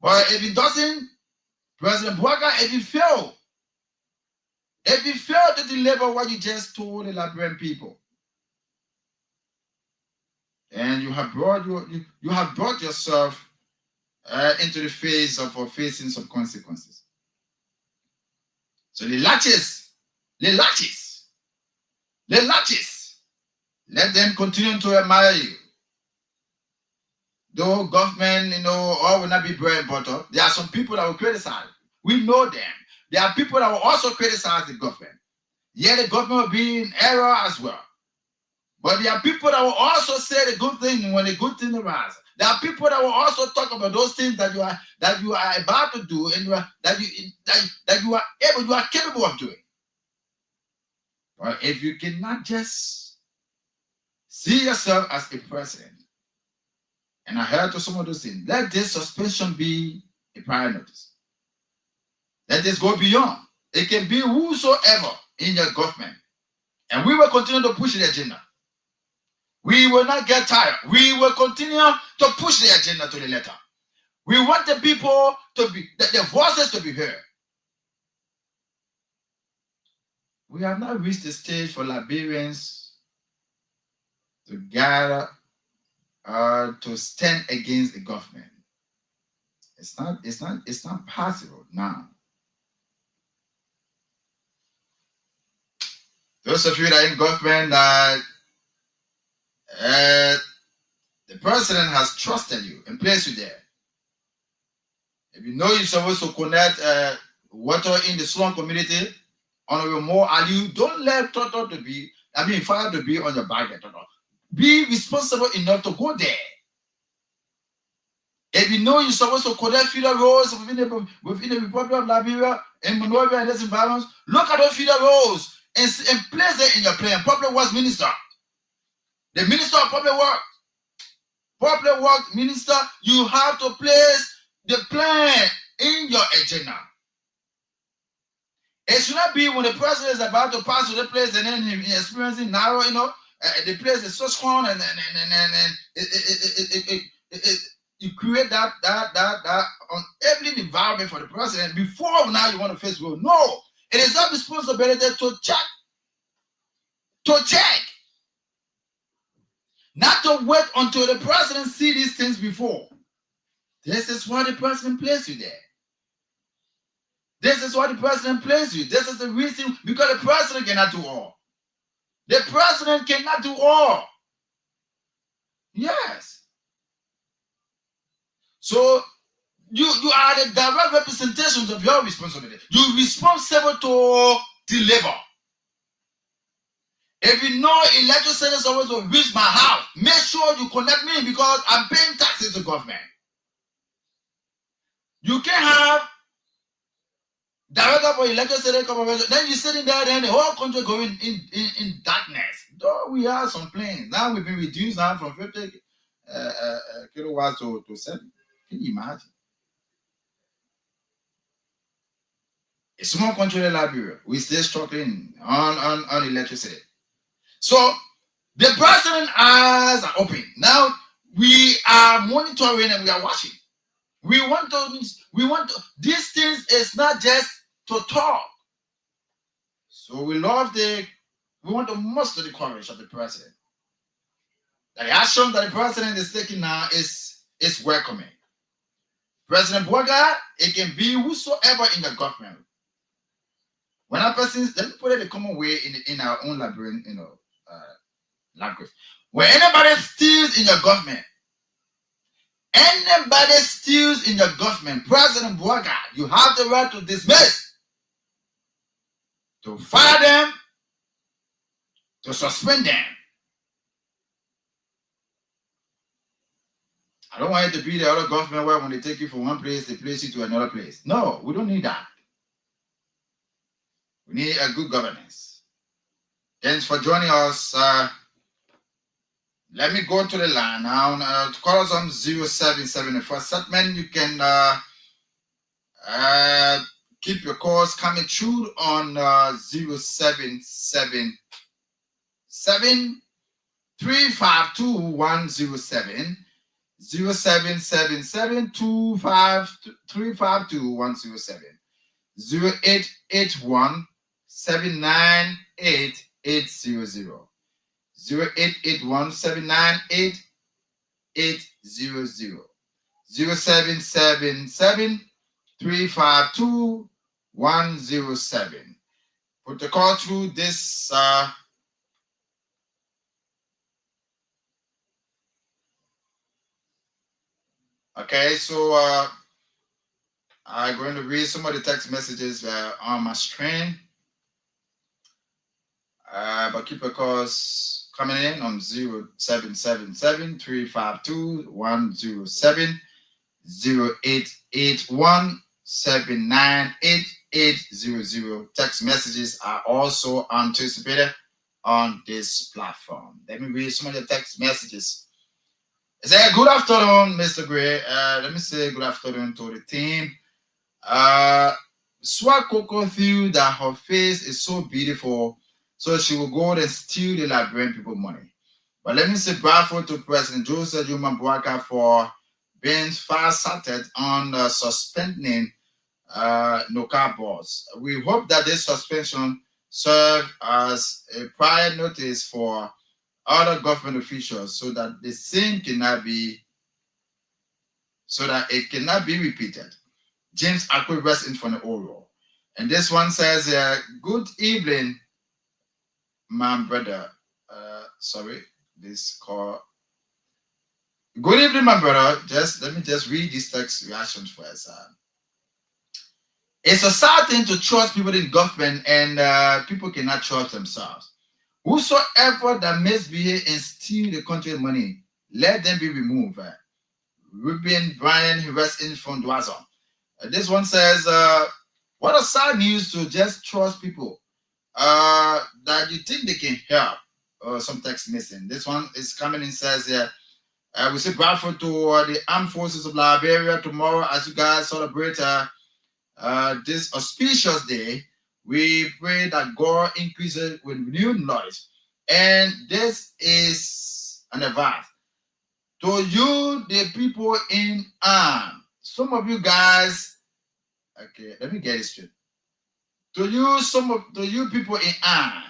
But if he doesn't, President Bouaga, if he failed to deliver what you just told the Liberian people, and you have brought yourself into the phase of facing some consequences. So the latches, let them continue to admire you. Though government, all will not be bread and butter, there are some people that will criticize. We know them. There are people that will also criticize the government. Yeah, the government will be in error as well. But there are people that will also say the good thing when the good thing arises. There are people that will also talk about those things that you are about to do and you are capable of doing. But if you cannot just see yourself as a president and adhere to some of those things, let this suspension be a prior notice. Let this go beyond. It can be whosoever in your government. And we will continue to push the agenda. We will not get tired. We will continue to push the agenda to the letter. We want the people to be, their voices to be heard. We have not reached the stage for Liberians to gather to stand against the government. It's not possible now. Those of you that are in government that the president has trusted you and placed you there. If you know you're supposed to connect water in the slum community, Honorable Mo Ali, don't let fire to be on your back. Be responsible enough to go there. If you know you're supposed to connect feeder roads within the Republic of Liberia and Monrovia and these environments, look at those feeder roads and place it in your plan. Public Works Minister, the Minister of Public Works Minister, you have to place the plan in your agenda. It should not be when the president is about to pass to the place and then he's experiencing narrow, the place is so strong and you create that enabling environment for the president before now you want to face road. No, it is our responsibility to check. Not to wait until the president see these things before. This is why the president placed you there. This is why the president placed you. This is the reason, because the president cannot do all. The president cannot do all. Yes. So you are the direct representations of your responsibility. You're responsible to deliver. If you know electricity is always to reach my house, make sure you connect me because I'm paying taxes to government. You can't have director for electricity corporation, then you're sitting there, then the whole country going in darkness. Though we have some planes. Now we've been reduced now from 50 kilowatts to 7. Can you imagine? A small country like Liberia, we still struggling on electricity. So the president's eyes are open. Now we are monitoring and we are watching. We want to. These things is not just to talk. So we want to muster the courage of the president. The action that the president is taking now is welcoming. President Bouaga, it can be whosoever in the government. When a person, let me put it the common way in our own Liberian, language. When anybody steals in your government, President Bouaga, you have the right to dismiss, to fire them, to suspend them. I don't want it to be the other government where when they take you from one place, they place you to another place. No, we don't need that. We need a good governance. Thanks for joining us. Let me go to the line now. To call us on 077. For segment, you can Keep your calls coming through on 0777 352 0777 352 107 0881 798 800 0881 798 800 0777 352 107. Put the call through this okay, so I'm going to read some of the text messages on my screen. But keep your calls coming in on 0777 352 107 0881 798 800. Text messages are also anticipated on this platform. Let me read some of the text messages. It says, good afternoon, Mr. Gray. Let me say good afternoon to the team. Swakoko feel that her face is so beautiful, so she will go and steal the Liberian people money. But let me say bravo to President Joseph Juma Bwaka for being far-sighted on suspending NOCA boards. We hope that this suspension serves as a prior notice for other government officials so that the same cannot be, so that it cannot be repeated. James Akwe rests in for the oral. And this one says, good evening, my brother. Sorry, this call. Good evening, my brother. Let me read these text reactions first. It's a sad thing to trust people in government, and people cannot trust themselves. Whosoever that misbehave and steal the country's money, let them be removed. Ruben Brian, he rests in from Dwazo. This one says, what a sad news to just trust people that you think they can help. Some text missing. This one is coming in, says, we say grateful to the armed forces of Liberia tomorrow as you guys celebrate this auspicious day. We pray that God increases with renewed knowledge. And this is an advice to you, the people in arm. Some of you guys, okay, let me get it straight. To you people in arm,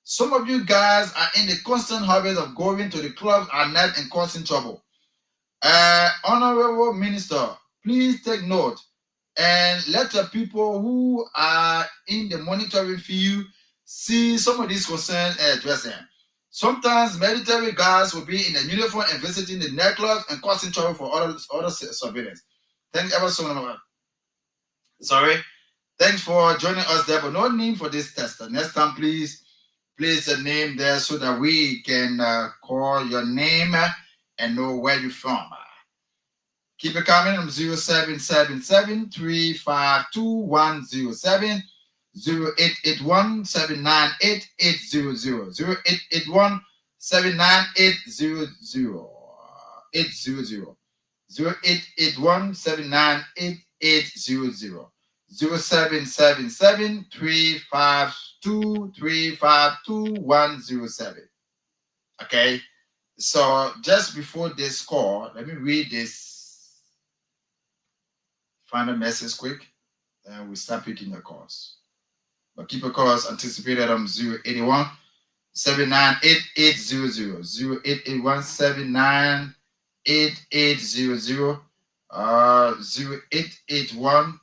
some of you guys are in the constant habit of going to the club at night and causing trouble. Honorable Minister, please take note and let the people who are in the monitoring field see some of these concerns and address them. Sometimes military guards will be in a uniform and visiting the nightclubs and causing trouble for other surveillance. Thank you ever so much. Sorry. Thanks for joining us there, but no need for this test. Next time, please place a name there so that we can call your name and know where you're from. Keep it coming on 0777 352 107 0881 798 800 0881 798 800 0881 798 800 0777 352 352 107. Okay, so just before this call, let me read this final message quick, and we start picking the calls. But keep your calls anticipated on 081 798 800 0881 798 800 0881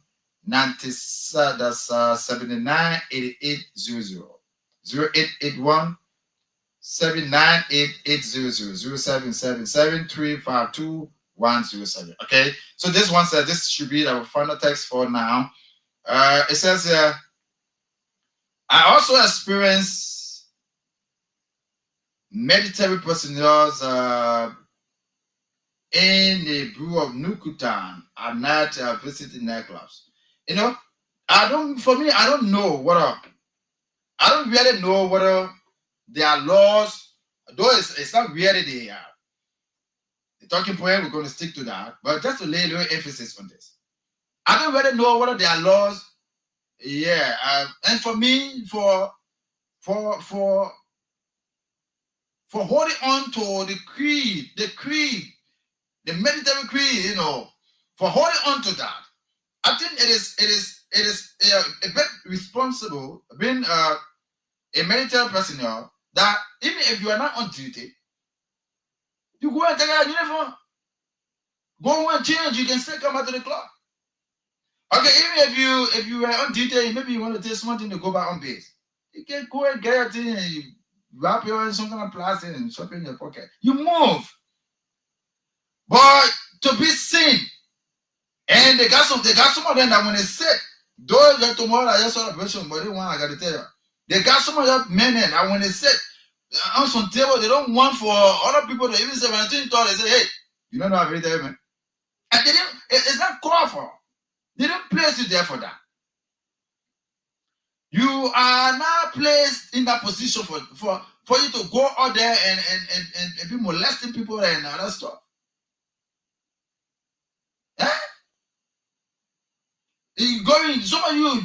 that's 79 8800 0881 798 800 0777 352 107. Okay, so this one says this should be our final text for now. It says here, I also experienced military personnel in the brew of Nukutan at night visiting nightclubs. You know, I don't really know whether there are laws, though it's not really the talking point. We're going to stick to that, but just to lay a little emphasis on this. I don't really know what are their laws. Yeah, and for me, for holding on to the creed, the military creed, for holding on to that, I think it is a bit responsible being a military personnel that even if you are not on duty, you go and take out a uniform, go and change, you can still come out to the club. Okay, even if you were on duty, maybe you want to take something to go back on base. You can go and get your thing and you wrap your in some kind of plastic and shove it in your pocket. You move. But to be seen, and they got some of them that when they sit, those that tomorrow I just saw the version, but they want, I gotta tell you. They got some of that men that when they sit on some table, they don't want for other people to even say, when they talk, they say, hey, you don't know how to tell man. And they didn't, it's not called for. They didn't place you there for that. You are now placed in that position for you to go out there and be molesting people and other stuff. Eh? You going, some of you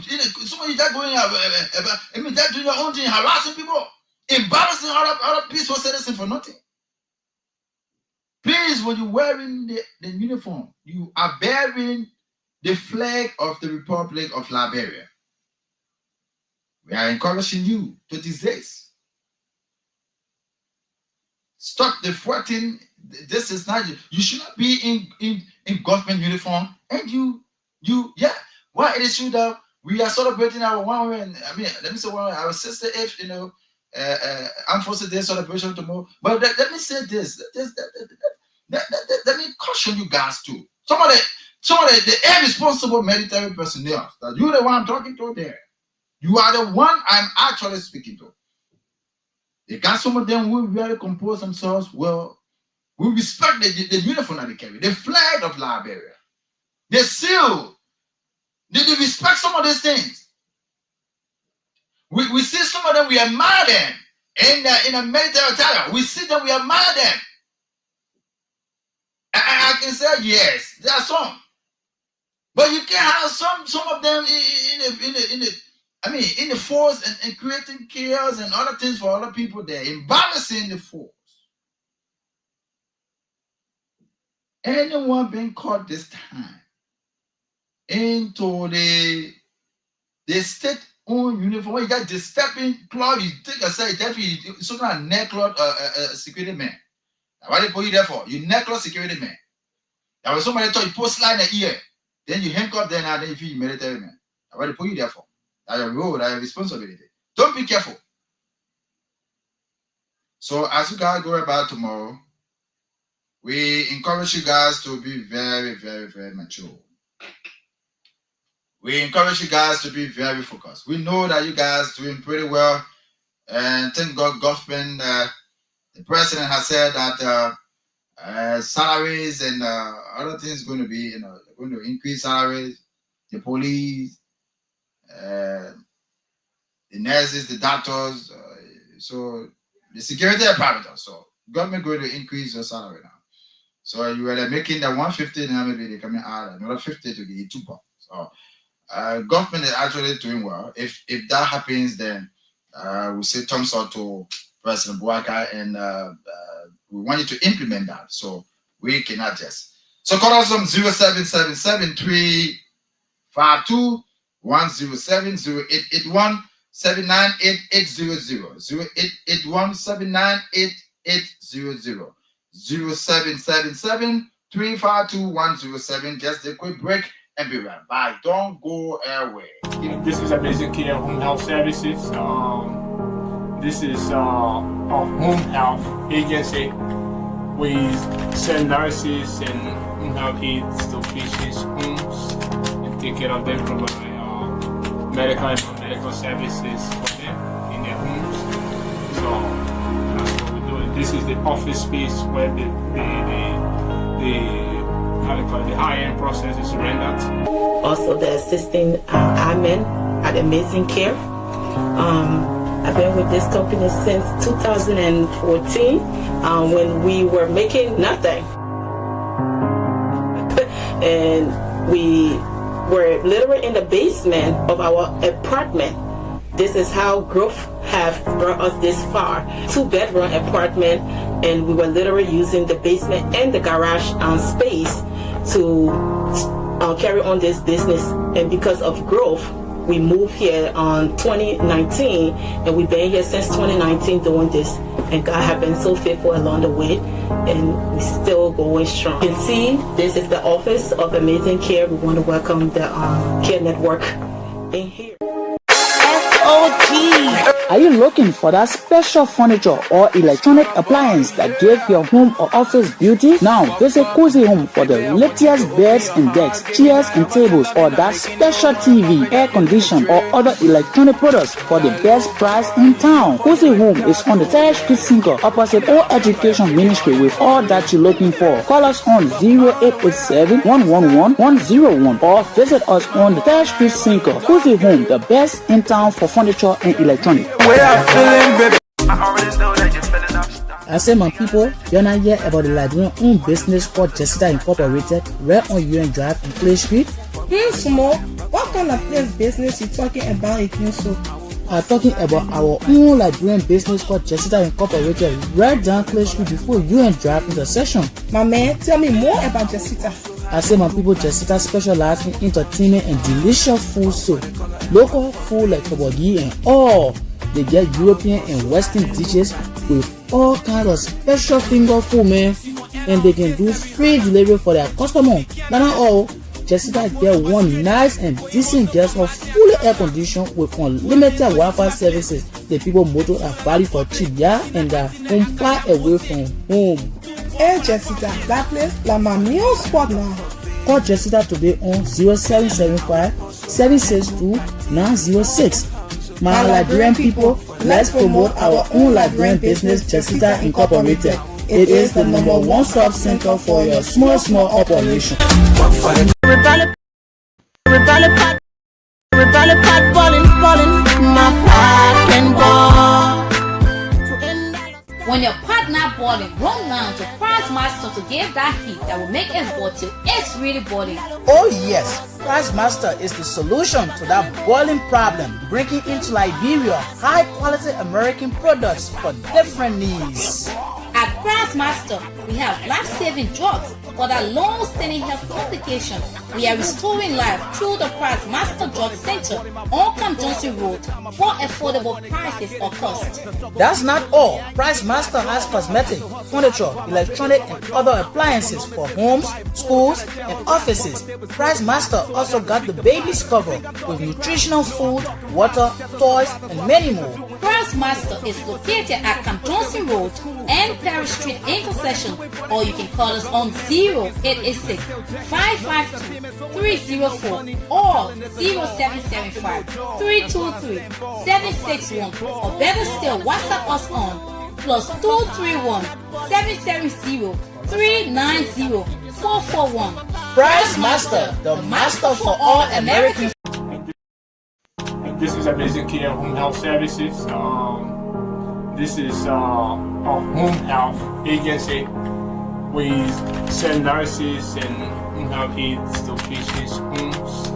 that going, I mean, that doing your own thing, harassing people, embarrassing other peaceful citizens for nothing. Please, when you're wearing the uniform, you are bearing the flag of the Republic of Liberia. We are encouraging you to desist. Stop the fighting. This is not you should not be in government uniform. And yeah. Why it is true that we are celebrating our let me say our 68th, Armed Forces Day celebration tomorrow. But let me say this. Let me caution you guys too. Some of the irresponsible military personnel, that you're the one I'm talking to there. You are the one I'm actually speaking to. They got some of them who really compose themselves well. We respect the uniform that they carry, the flag of Liberia, the seal. They respect some of these things. We see some of them, we admire them in a military attire. We see them, we admire them. I can say yes, there are some. But you can have some of them in the force and creating chaos and other things for other people there, embarrassing the force. Anyone being caught this time into the state-owned uniform, you got the stepping cloth, you take a side, you some kind of neck cloth, security man. Why they put you there for? You neck cloth security man. Now when somebody told you put slide in the ear, then you handcuff them and then you feel military man. Why they put you there for? That's your role, that's your responsibility. Don't be careful. So as you guys go about tomorrow, we encourage you guys to be very, very, very mature. We encourage you guys to be very focused. We know that you guys doing pretty well, and thank God, government, the president has said that salaries and other things going to be, going to increase salaries. The police, the nurses, the doctors, so the security apparatus. So government going to increase your salary now. So you were making the 150, now maybe they're coming out another 50 to get 2 pounds. So government is actually doing well. If that happens, then we say thumbs up to President Bouaka, and we want you to implement that so we can adjust. So call us on 0777-352-107 0881 798-800 0881-798-800 0777-352-107. Just a quick break and be right back. Don't go away. This is Amazing Kear Home Health Services. This is a home health agency. We send nurses and home health aides to patients' homes and take care of them, provide medical and non-medical services for them in their homes. So that's what we're doing. This is the office space where the high-end process is rendered. Also, the assisting admin at Amazing Kear. I've been with this company since 2014 when we were making nothing. And we were literally in the basement of our apartment. This is how growth have brought us this far. 2-bedroom apartment, and we were literally using the basement and the garage space to carry on this business. And because of growth, we moved here on 2019, and we've been here since 2019 doing this. And God has been so faithful along the way, and we're still going strong. You can see this is the office of Amazing Kear. We want to welcome the Kear Network in here. Are you looking for that special furniture or electronic appliance that give your home or office beauty? Now visit Cozy Home for the latest beds and decks, chairs and tables, or that special TV, air condition, or other electronic products for the best price in town. Cozy Home is on the 3rd Street Single opposite All Education Ministry with all that you're looking for. Call us on 0887-111-101 or visit us on the 3rd Street Single. Cozy Home, the best in town for furniture and electronics. I say, my people, you're not hear about the Liberian owned business called Jessica Incorporated, right on UN Drive in Clay Street? Small. What kind of place business you talking about again, so? I'm talking about our own Liberian business called Jessica Incorporated, right down Clay Street before UN Drive intersection. My man, tell me more about Jessica. I say, my people, Jessica specializes in entertainment and delicious food, so local food like kebab and all. They get European and Western dishes with all kinds of special finger food, man. And they can do free delivery for their customers. Not all. Jessica get one nice and decent guest house fully air conditioned with unlimited Wi-Fi services. The people motor are valid for cheap, yeah, and they're home far away from home. Hey Jessica, that place like my meal spot now. Call Jessica today on 0775-762-906. My Liberian people, let's promote our own Liberian business, Jessica Incorporated. It is the #1 stop center for your small operation. When your partner boiling, run down to Price Master to give that heat that will make it boil till it's really boiling. Oh yes, Price Master is the solution to that boiling problem, bringing into Liberia high quality American products for different needs. At Price Master, we have life-saving drugs for that long-standing health complication. We are restoring life through the Price Master Drug Center on Camp Johnson Road for affordable prices or cost. That's not all. Price Master has cosmetic, furniture, electronic, and other appliances for homes, schools, and offices. Price Master also got the baby's cover with nutritional food, water, toys, and many more. Price Master is located at Camp Johnson Road and Perry Street intersection, or you can call us on 0886-552-304 or 0775-323-761, or better still, WhatsApp us on +231-770-390-441. Price Master, the master for all American. This is Amazing Kear Home Health Services. This is a home health agency. We send nurses and home health aides to patients' homes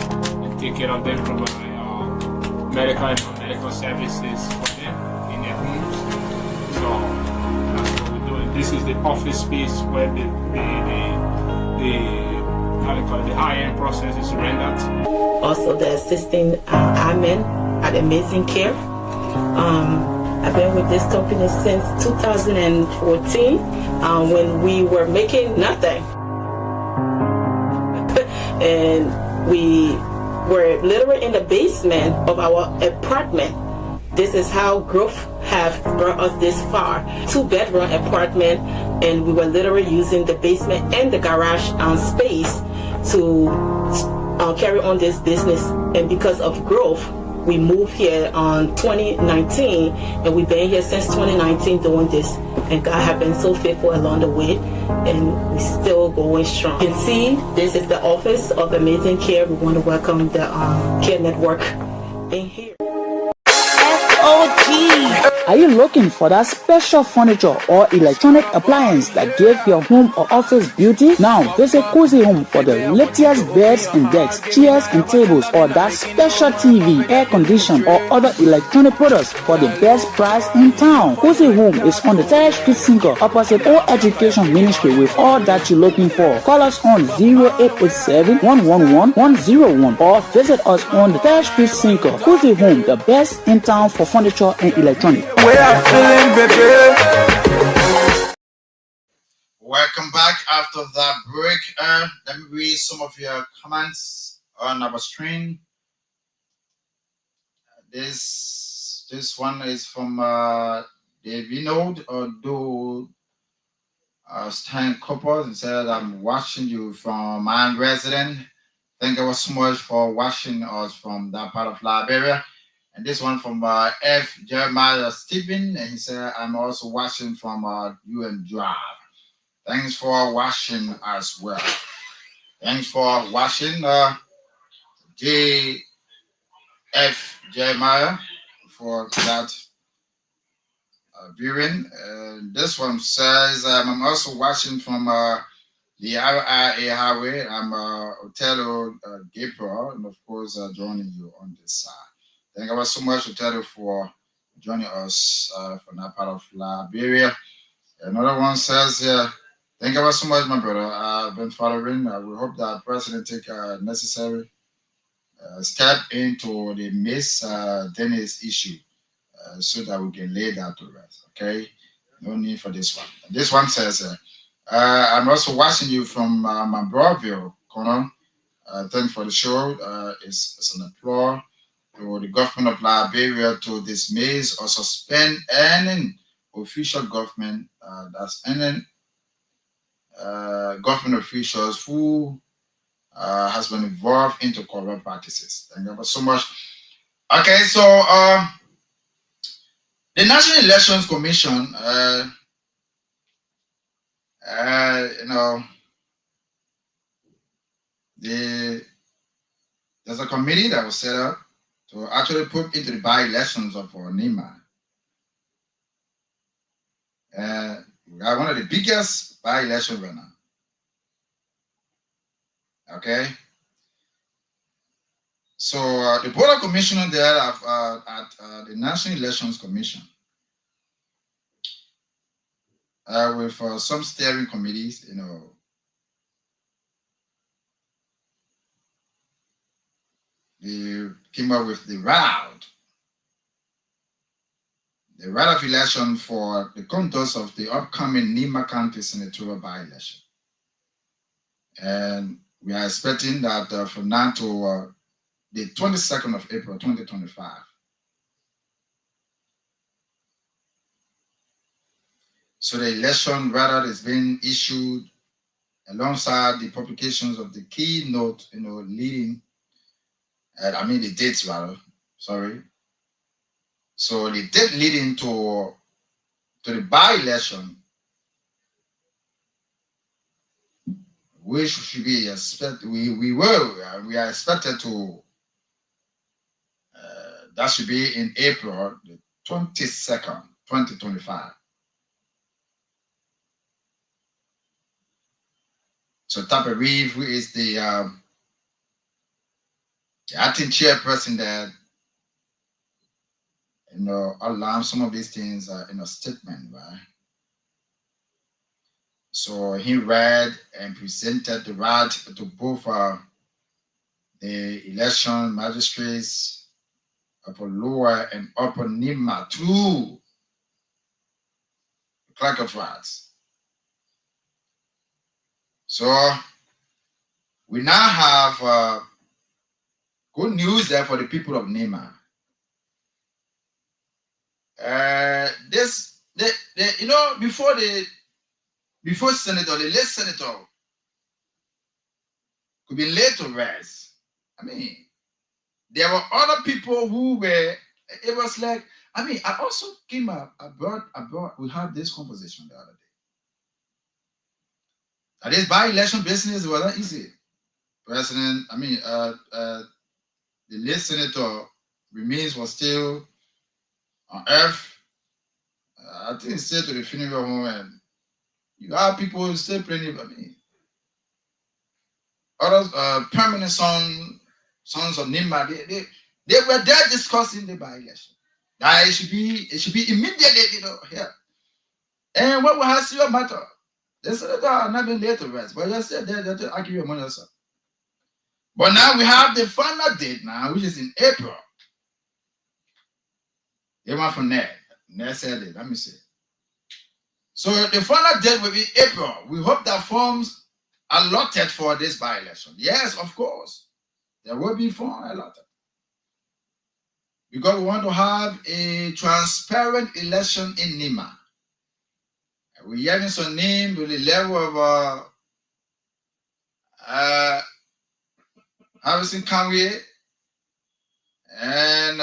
and take care of them, provide medical and non-medical services for them in their homes. So that's what we're doing. This is the office space where the high-end process is rendered. Also the assisting admin at Amazing Kear. I've been with this company since 2014 when we were making nothing. And we were literally in the basement of our apartment. This is how growth have brought us this far. 2-bedroom apartment, and we were literally using the basement and the garage space to carry on this business. And because of growth, we moved here on 2019, and we've been here since 2019 doing this. And God has been so faithful along the way, and we're still going strong. You can see this is the office of Amazing Kear. We want to welcome the Kear Network in here. SOG. Are you looking for that special furniture or electronic appliance that give your home or office beauty? Now visit Cozy Home for the latest beds and decks, chairs and tables, or that special TV, air condition, or other electronic products for the best price in town. Cozy Home is on the 3rd Street Single opposite All Education Ministry with all that you're looking for. Call us on 0887 111 101 or visit us on the 3rd Street Single. Cozy Home, the best in town for furniture and electronics. Welcome back after that break. Let me read some of your comments on our screen. This one is from David or Do Stan Couples and said, I'm watching you from my resident. Thank you so much for watching us from that part of Liberia. And this one from F. Jeremiah Stephen, and he said, I'm also watching from UN Drive. Thanks for watching as well. Thanks for watching J. F. Jeremiah for that viewing. This one says, I'm also watching from the RIA Highway. I'm Otello Gabriel, and of course, joining you on this side. Thank you so much, Otello, for joining us from that part of Liberia. Another one says, thank you so much, my brother. I've been following. We hope that the president take necessary step into the Miss Dennis issue so that we can lay that to rest. Okay, no need for this one. This one says, I'm also watching you from my Broadville corner. Thanks for the show. It's an applause to the government of Liberia to dismiss or suspend any official government that's any government officials who has been involved into corrupt practices. Thank you so much. Okay, so the National Elections Commission, there's a committee that was set up to actually put into the by-elections of NEMA. We got one of the biggest by-elections right now. Okay. So the Board of Commissioners there at the National Elections Commission with some steering committees, they came up with the route of election for the contours of the upcoming Nima County senatorial by-election. And we are expecting that from now to the 22nd of April 2025. So the election rather is being issued alongside the publications of the keynote, leading, the dates rather, sorry. So the date leading to the by-election, which should be we are expected to, that should be in April the 22nd, 2025. So Tapa Reeve, who is the acting chairperson that, outlined some of these things in a statement, right? So he read and presented the right to both the election magistrates of Lower and Upper Nima to the clerk of rights. So we now have good news there for the people of Nima. Before senator, the late senator could be laid to rest. There were other people who were. It was like, I also came abroad. We had this conversation the other day. That this by-election business was not easy. President, the late senator remains was still on earth. I think stay to the funeral home and you have people who still playing. I mean, others permanent sons of Nima, they were there discussing the by-election. That it should be immediately, here. And what will have your matter? They said that are not been there to rest, but just said that I give you money also. But now we have the final date now, which is in April. They went from there. Next Saturday, let me see. So the final date will be April. We hope that forms allotted for this by-election. Yes, of course. There will be forms allotted. Because we want to have a transparent election in Nima. We're hearing some name with the level of Harrison Conway and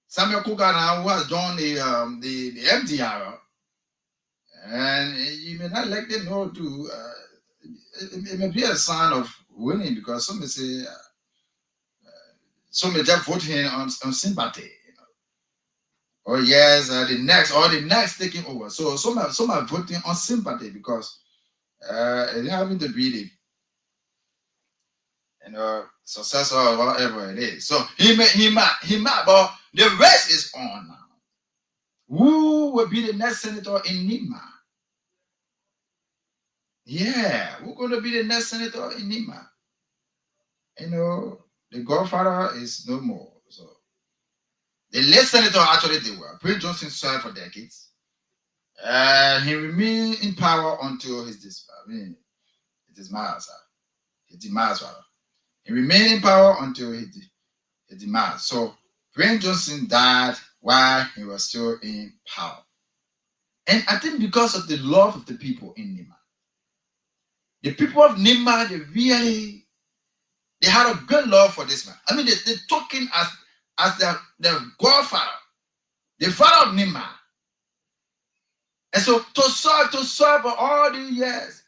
Samuel Kugana, who has done the MDR, and you may not like them know to. It may be a sign of winning because some may say, some may just vote on sympathy. Or yes, the next taking over. So some are voting on sympathy because they having to be the successor or whatever it is. So he might, but the race is on now. Who will be the next senator in Nima? Yeah, who's going to be the next senator in Nima? The godfather is no more. So the late senator actually did well. Prince Johnson served for decades. He remained in power until his demise. He remained in power until his demise. So Prince Johnson died while he was still in power. And I think because of the love of the people in Nima. The people of Nima, they had a good love for this man. I mean, they took him as their godfather, the father of Nima. And so to serve for all the years,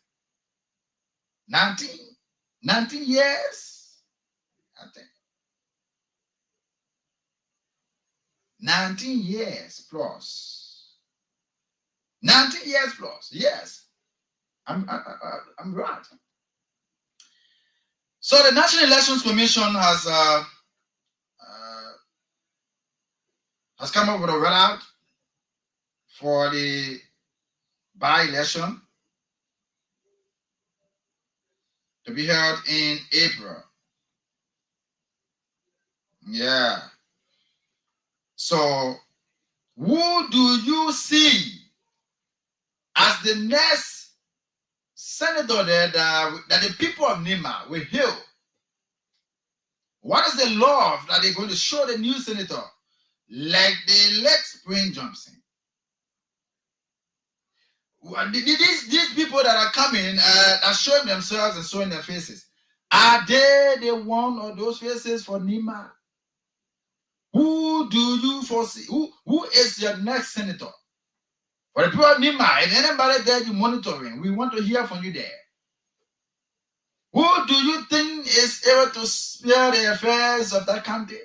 19 years, I think. 19 years plus. 19 years plus, yes. I'm right. So the National Elections Commission has come up with a rollout for the by-election to be held in April. Yeah. So who do you see as the next senator there that the people of Nima will hail? What is the love that they're going to show the new senator? Like the late Prince Johnson. These people that are coming, are showing themselves and showing their faces. Are they the one of those faces for Nima? Who do you foresee? Who is your next senator? For the people of Nima, and anybody there you monitoring, we want to hear from you there. Who do you think is able to spare the affairs of that country?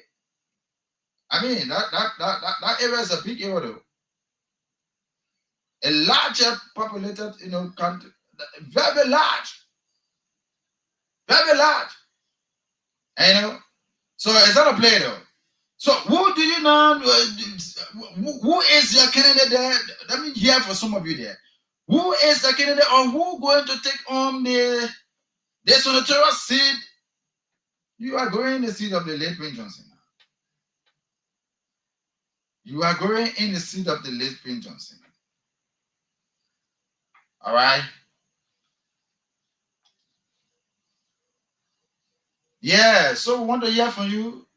I mean, that area is a big area though. A larger populated, country, very large. Very large. And, so it's not a play though. So who do you know? Who is your candidate there? Let me hear for some of you there. Who is the candidate or who going to take on the senatorial seat? You are going in the seat of the late Prince Johnson. You are going in the seat of the late Prince Johnson. All right. Yeah, so we want to hear from you.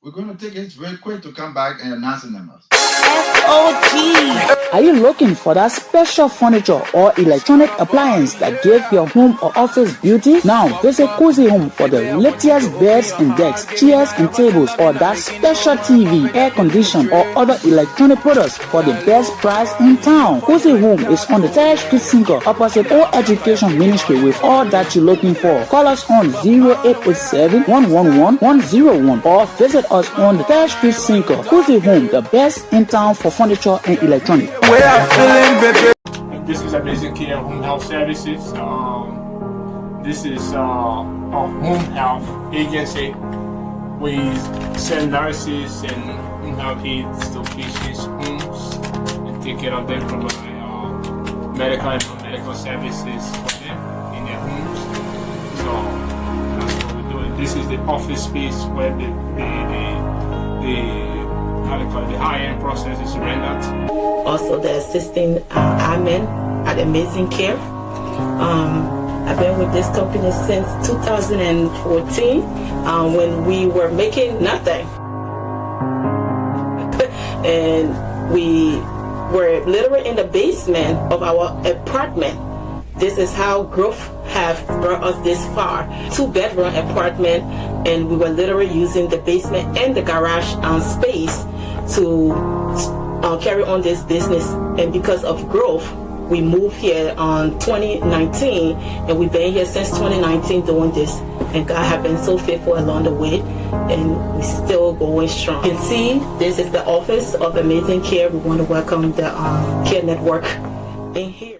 We're going to take it very quick to come back and announce the numbers. SOG. Are you looking for that special furniture or electronic appliance that give your home or office beauty? Now visit Cozy Home for the latest beds and decks, chairs and tables, or that special TV, air condition, or other electronic products for the best price in town. Cozy Home is on the 3rd Street Single opposite All Education Ministry with all that you're looking for. Call us on 0887 111 101 or visit us on the 3rd Street Single. Cozy Home, the best in town for furniture and electronics. This is Amazing Kear Home Health Services. This is a home health agency. We send nurses and home health aides to patients' homes and take care of them, provide medical and non-medical services for them in their homes. So that's what we're doing. This is the office space where the high-end process is rendered. Also the assisting admin at Amazing Kear. I've been with this company since 2014 when we were making nothing. And we were literally in the basement of our apartment. This is how growth have brought us this far. 2-bedroom apartment, and we were literally using the basement and the garage space to carry on this business. And because of growth, we moved here on 2019, and we've been here since 2019 doing this. And God has been so faithful along the way, and we're still going strong. You can see this is the office of Amazing Kear. We want to welcome the Care Network in here.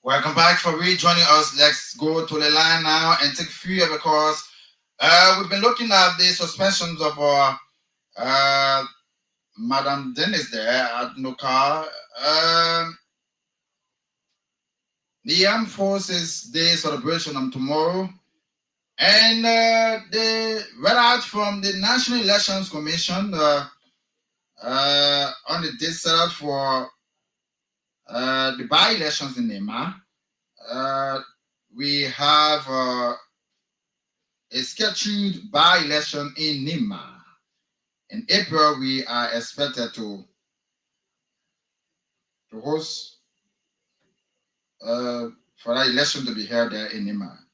Welcome back for rejoining us. Let's go to the line now and take few because we've been looking at the suspensions of our Madam Dennis there at Nokar. The Armed Forces Day celebration on tomorrow, and they read out from the National Elections Commission on the date set out for the by-elections in Nema. We have a scheduled by-election in Nema. In April, we are expected to host for that election to be held there in Nema.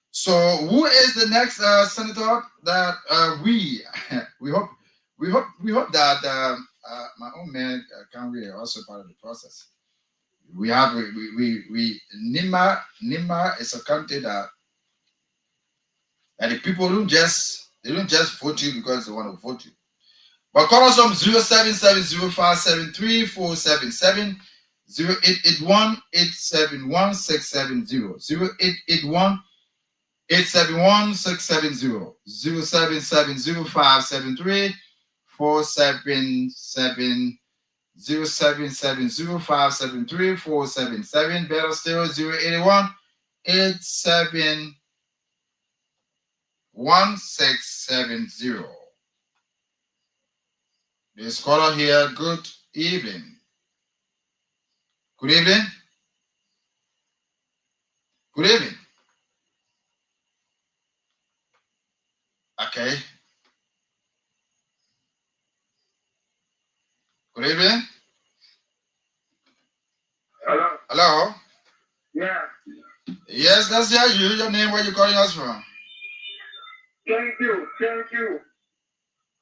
So, who is the next senator that we hope that my own man Canwe are also part of the process. We have Nema is a country that the people don't just vote you because they want to vote you. But call us from 07705734477 0881-871-670 0881-871-670 0770-573-477 0770-573-477 better still 081-871-670. This caller here, good evening. Good evening. Good evening. Okay. Good evening. Hello. Hello. Yeah. Yes, that's you. Your name, where you calling us from? Thank you.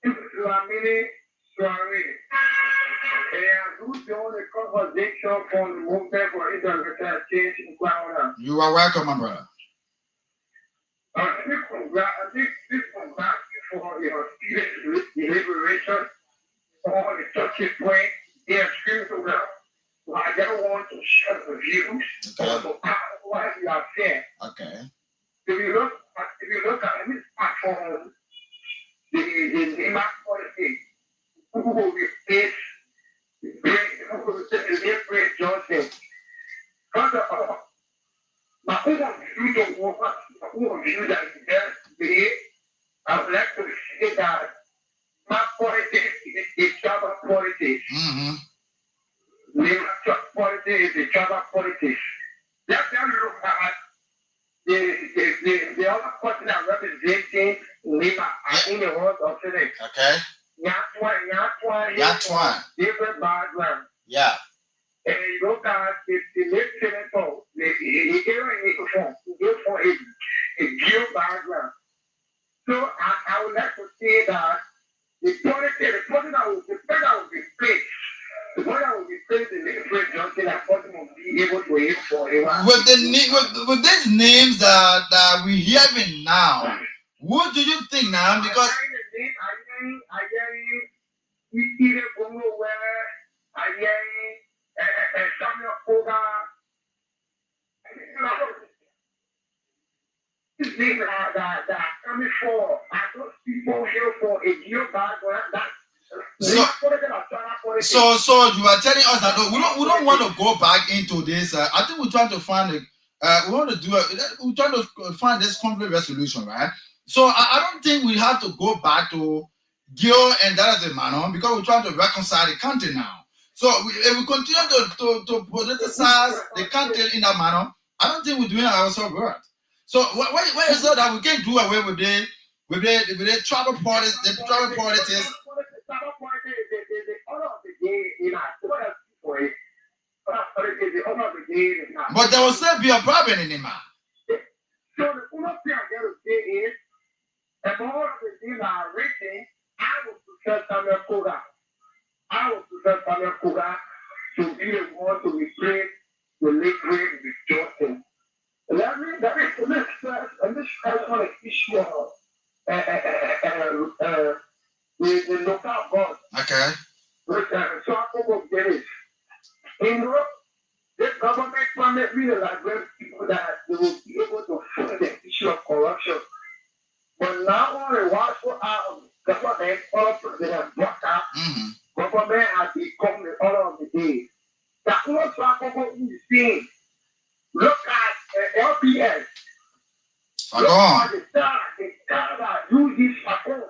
Lamini Suari. And who's doing the conversation from the movement for international change in Ghana? You are welcome, my brother. This from back for your liberation on the touching point. They are screaming around. So I don't want to share the views of what you are saying. Okay. If you look at this platform, the policy, who will replace Great Johnson? First of all, my own view that is there today, I would like to say that my politics is politics. Mm-hmm. Nima politics is the tribal politics. That's how you look at the other party that representing Lima in the world of today. Okay. Yatwan. Different background. Yeah. And you look at the late senator, the area for a geo background. So I would like to say that the person that will be placed, the one that will be placed in the different junction, that person will be able to aim for a while. With these names that we hearing now, what do you think now? Because that coming for those people here for a geo background. So you are telling us that we don't want to go back into this. I think we're trying to find we want to do we're trying to find this conflict resolution, right? So I don't think we have to go back to Geo and that is the manner because we're trying to reconcile the country now. So if we continue to politicize the country in that manner, I don't think we're doing ourselves right. So why is it that we can't do away with the tribal politics, the tribal politics? But there will still be a problem in Nima. So the only thing I'm going to say is, if all of the things are written, I would prefer Samuel Koga. I would prefer Samuel Koga to be the one to replace the late great Johnson. Let me stress on the issue of the local board. Okay. So I will get it. In Europe, the government promised me like people that they will be able to fight the issue of corruption. But now on the watchful out government, all President Blocker, government has become the order of the day. The close people is saying, look at LPS. Look at the star that use this facon.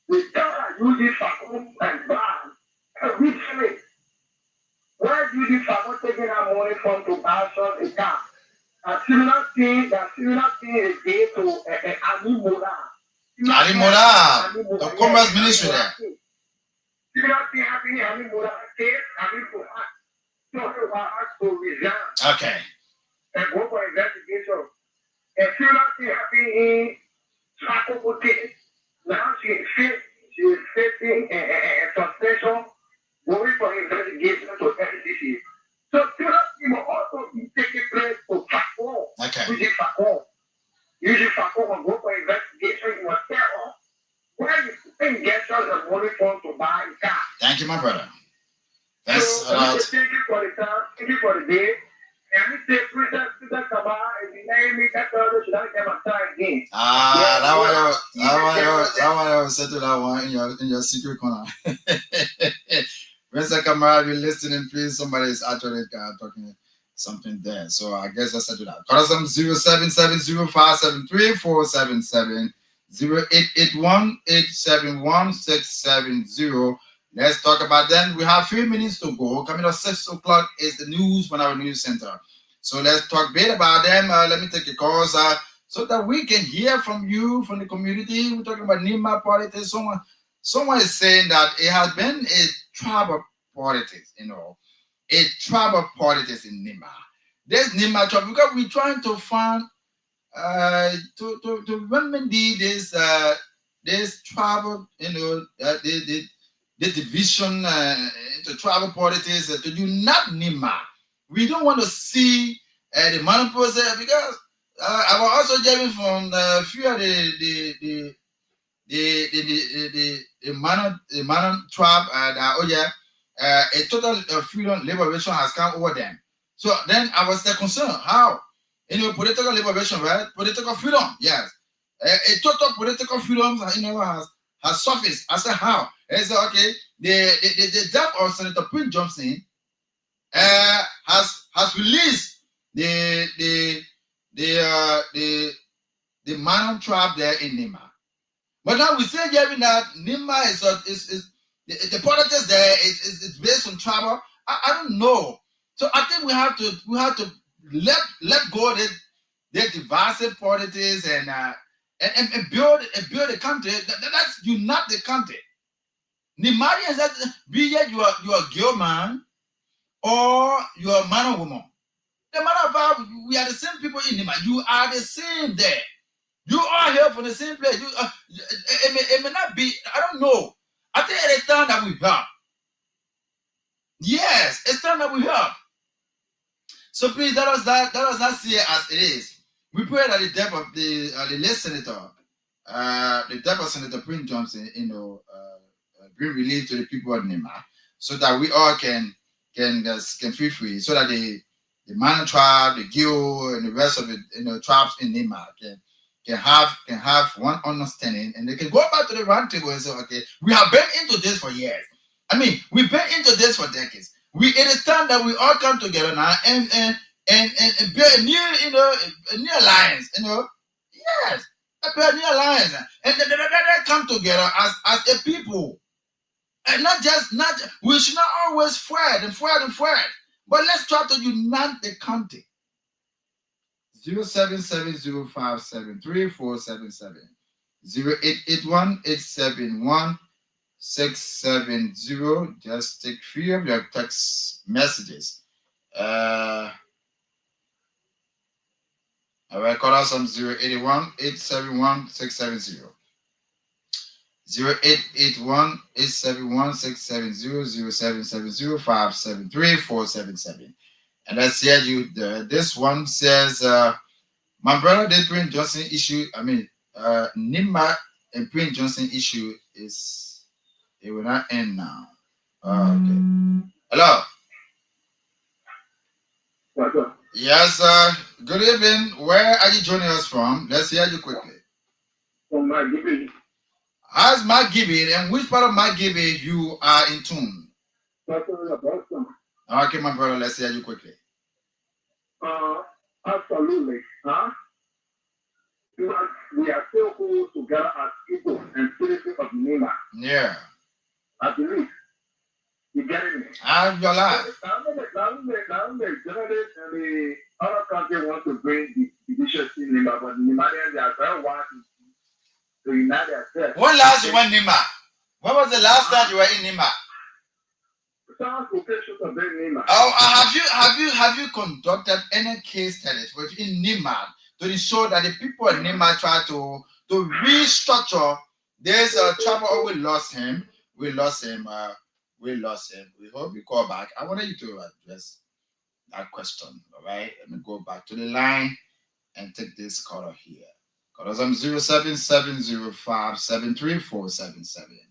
The star that use this facon and ban. Recently, where do you facon taking our money from to buy a car? A similar thing is there to Ali Mora. Ali Mora, the Commerce Ministry there. Similar thing happening in Ali Mora case, Ali Mora. So they were asked to resign. Okay. And go for investigation. A similar thing happening in Swakopo case. Now she is facing a suspension, going for investigation to FCC. So similar thing will also be taking place to Facon. Okay. Usually Facon will go for investigation in a terror. Where you think get the money from to buy a car? Thank you, my brother. Thanks so, a lot. Thank you for the time. Thank you for the day. And we say, Princess, come on, if you name me, that's all should I get my time again? That one I will settle that one in your secret corner. Princess Kamara, if you're listening, please, somebody is actually talking something there. So I guess I settled that. Call us on 0770573477 0881-871-670. Let's talk about them. We have 3 minutes to go. Coming up 6 o'clock is the news from our news center. So let's talk a bit about them. Let me take a call so that we can hear from you, from the community. We're talking about Nima politics. Someone is saying that it has been a tribal politics, a tribal politics in Nima. There's Nima tribe because we're trying to find to remedy this tribal, the division into tribal politics to unite Nima. We don't want to see the Manon process because I was also hearing from a few of the Manon tribe that a total freedom liberation has come over them. So then I was concerned how political liberation, right? Political freedom, yes. A total political freedom, has surfaced. I said how? I said okay. The death of Senator Prince Johnson has released the Manon tribe there in Nima. But now we say hearing that Nima the politics there is based on tribal. I don't know. So I think we have to let go of their divisive politics and build a country that's unite the country. Nimari is that be it you are a girl man or you are a man or woman. The matter of fact, we are the same people in Nima. You are the same there. You are here from the same place. It may not be. I don't know. I think it's time that we help. Yes, it's time that we help. So please let us not see it as it is. We pray that the death of the late senator, the death of Senator Prince Johnson, bring relief to the people of Nima, so that we all can feel free, so that the Mana tribe, the Gil, and the rest of the tribes in Nima can have one understanding, and they can go back to the round table and say, okay, we have been into this for years. I mean, we've been into this for decades. It is time that we all come together now and build a new alliance. Yes, build a new alliance, and they come together as a people, and not we should not always fight, but let's try to unite the country. 07705734477 0881871 Just take 3 of your text messages. All right, call us on 081-871-670. 0881871-670 0770573-477. And let's hear you. This one says, my brother did Prince Johnson issue. Nima and Prince Johnson issue it will not end now. Okay. Hello. What's up? Yes, good evening. Where are you joining us from? Let's hear you quickly. From my Gibby. How's my Gibby, and which part of my Gibby you are in tune? Boston. Okay, my brother, let's hear you quickly. Absolutely. We are still all together as people and citizens of Nima. Yeah. I believe. You get it? I'm your life. Now the journalists and the other country want to bring the division in Nima, but Nimarians are very wanting to unite themselves. When last you went Nima? When was the last time you were in Nima? Oh, have you conducted any case studies within Nima to ensure that the people in Nima try to restructure? There's a trouble. Oh, we lost him. We hope you call back. I wanted you to address that question. All right. Let me go back to the line and take this caller here. Call us on 07705734477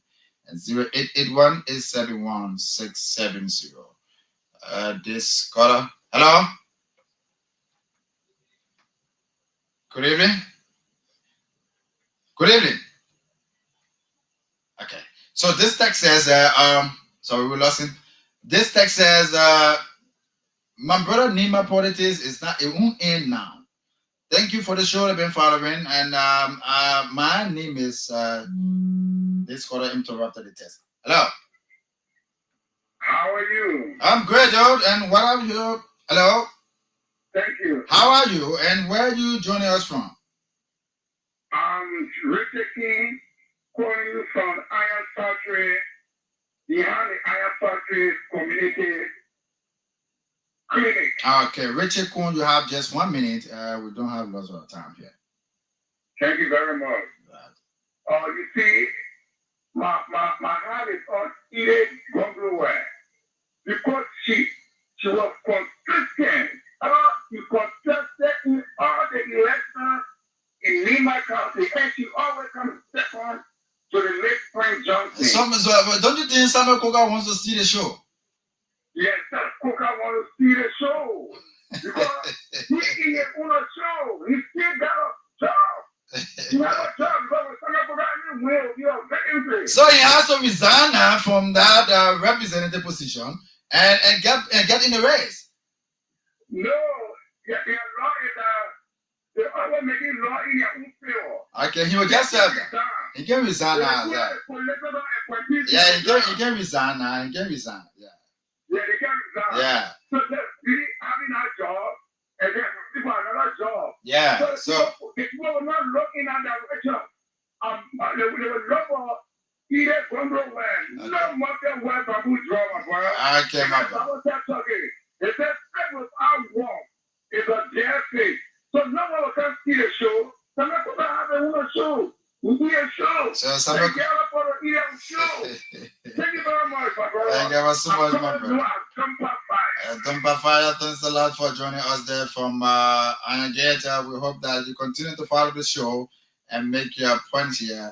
and 0881871-670. This caller. Hello. Good evening. Good evening. Okay. So this text says, sorry, we lost him. This text says, my brother Nima politics it won't end now. Thank you for the show I've been following. And my name is, this caller interrupted the test. Hello. How are you? I'm great, dude. And what are you? Hello. Thank you. How are you? And where are you joining us from? I'm Richard King, calling you from Iron Factory, behind the Iron Factory Community Clinic. Okay, Richard Kuhn, you have just 1 minute. We don't have lots of time here. Thank you very much. You see, my heart is on Edith Gongluwe because she was consistent. She contested in all the elections in Lima County, and she always comes second to the late Prince Johnson. Don't you think Samuel Koga wants to see the show? Yes, Koga wants to see the show because he is on a show. He still got a job. He has a job because Samuel Koga will be a vacancy. So he has to resign now from that representative position and get in the race. No, the law is They always making law in their own favor. Okay, he will just he can resign now. Yeah, he can resign now. He can resign. Yeah. Yeah, they can resign. Yeah. So they're really having that job, and then people another job. Yeah. So if people will not look in that direction, they will look for either control when no matter where Babu drama. Okay, my I was talking. They said that was our war. It's a dare thing. So no one can see the show. Some people have a show. We see a show. So some they get up for a show. Thank you very much, my brother. Thank you so much, my brother. Dumpa Fire. Thanks a lot for joining us there from Anagata. We hope that you continue to follow the show and make your point here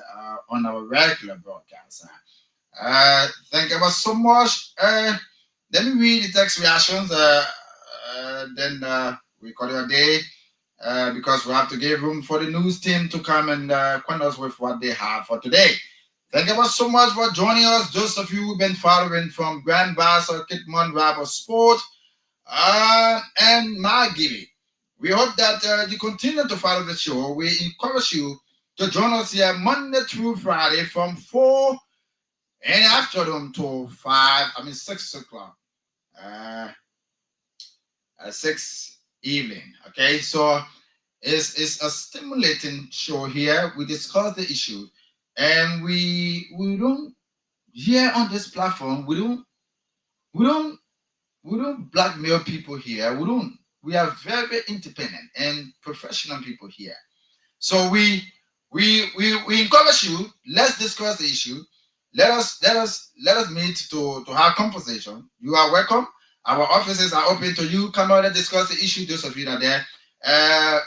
on our regular broadcast. Thank you so much. Let me read the text reactions. Then we call it a day because we have to give room for the news team to come and acquaint us with what they have for today. Thank you so much for joining us. Those of you who've been following from Grand Bassa, Kitmon, Rabo Sport, and Margiri. We hope that you continue to follow the show. We encourage you to join us here Monday through Friday from 4 in the afternoon to 6 o'clock. 6 evening. Okay, so it's a stimulating show here. We discuss the issue, and we don't here on this platform. We don't blackmail people here. We are very independent and professional people here. So we encourage you. Let's discuss the issue. Let us meet to have conversation. You are welcome. Our offices are open to you. Come out and discuss the issue. Those of you that are there,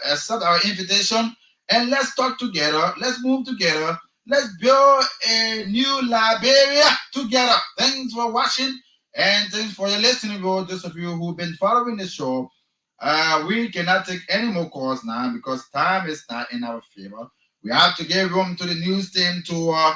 accept our invitation and let's talk together. Let's move together. Let's build a new Liberia together. Thanks for watching and thanks for your listening. Those of you who've been following the show, we cannot take any more calls now because time is not in our favor. We have to give room to the news team to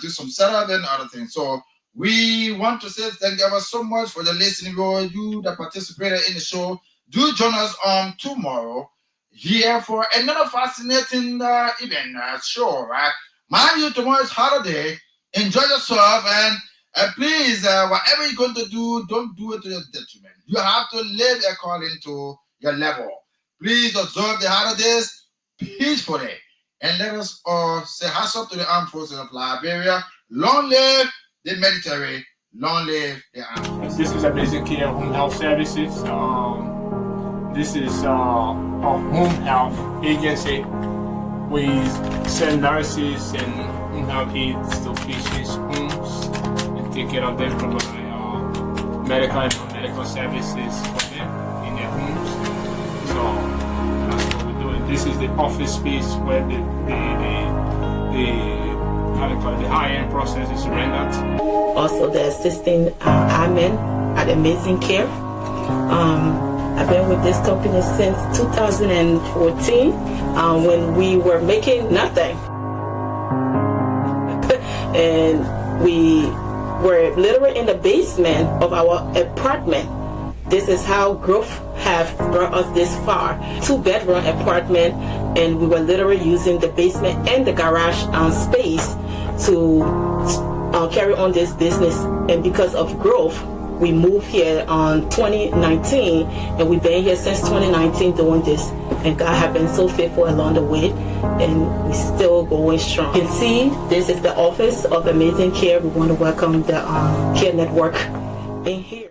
do some setup and other things. So we want to say thank you so much for the listening. You that participated in the show, do join us on tomorrow here for another fascinating event show. Right? Mind you, tomorrow is holiday. Enjoy yourself and please, whatever you're going to do, don't do it to your detriment. You have to live according to your level. Please observe the holidays peacefully. And let us all say hats up to the armed forces of Liberia. Long live the military. Long live the armed forces. This is Amazing Kear Home Health Services. This is a home health agency. We send nurses and home health aides to patients' homes and take care of them, provide medical and non-medical services for them in their homes. So that's what we're doing. This is the office space where the high-end process is rendered. Also, the assisting admin at Amazing Kear. I've been with this company since 2014 when we were making nothing. And we were literally in the basement of our apartment. This is how growth have brought us this far. 2-bedroom apartment, and we were literally using the basement and the garage space to carry on this business. And because of growth, we moved here on 2019, and we've been here since 2019 doing this. And God has been so faithful along the way, and we're still going strong. You can see this is the office of Amazing Kear. We want to welcome the Kear Network in here.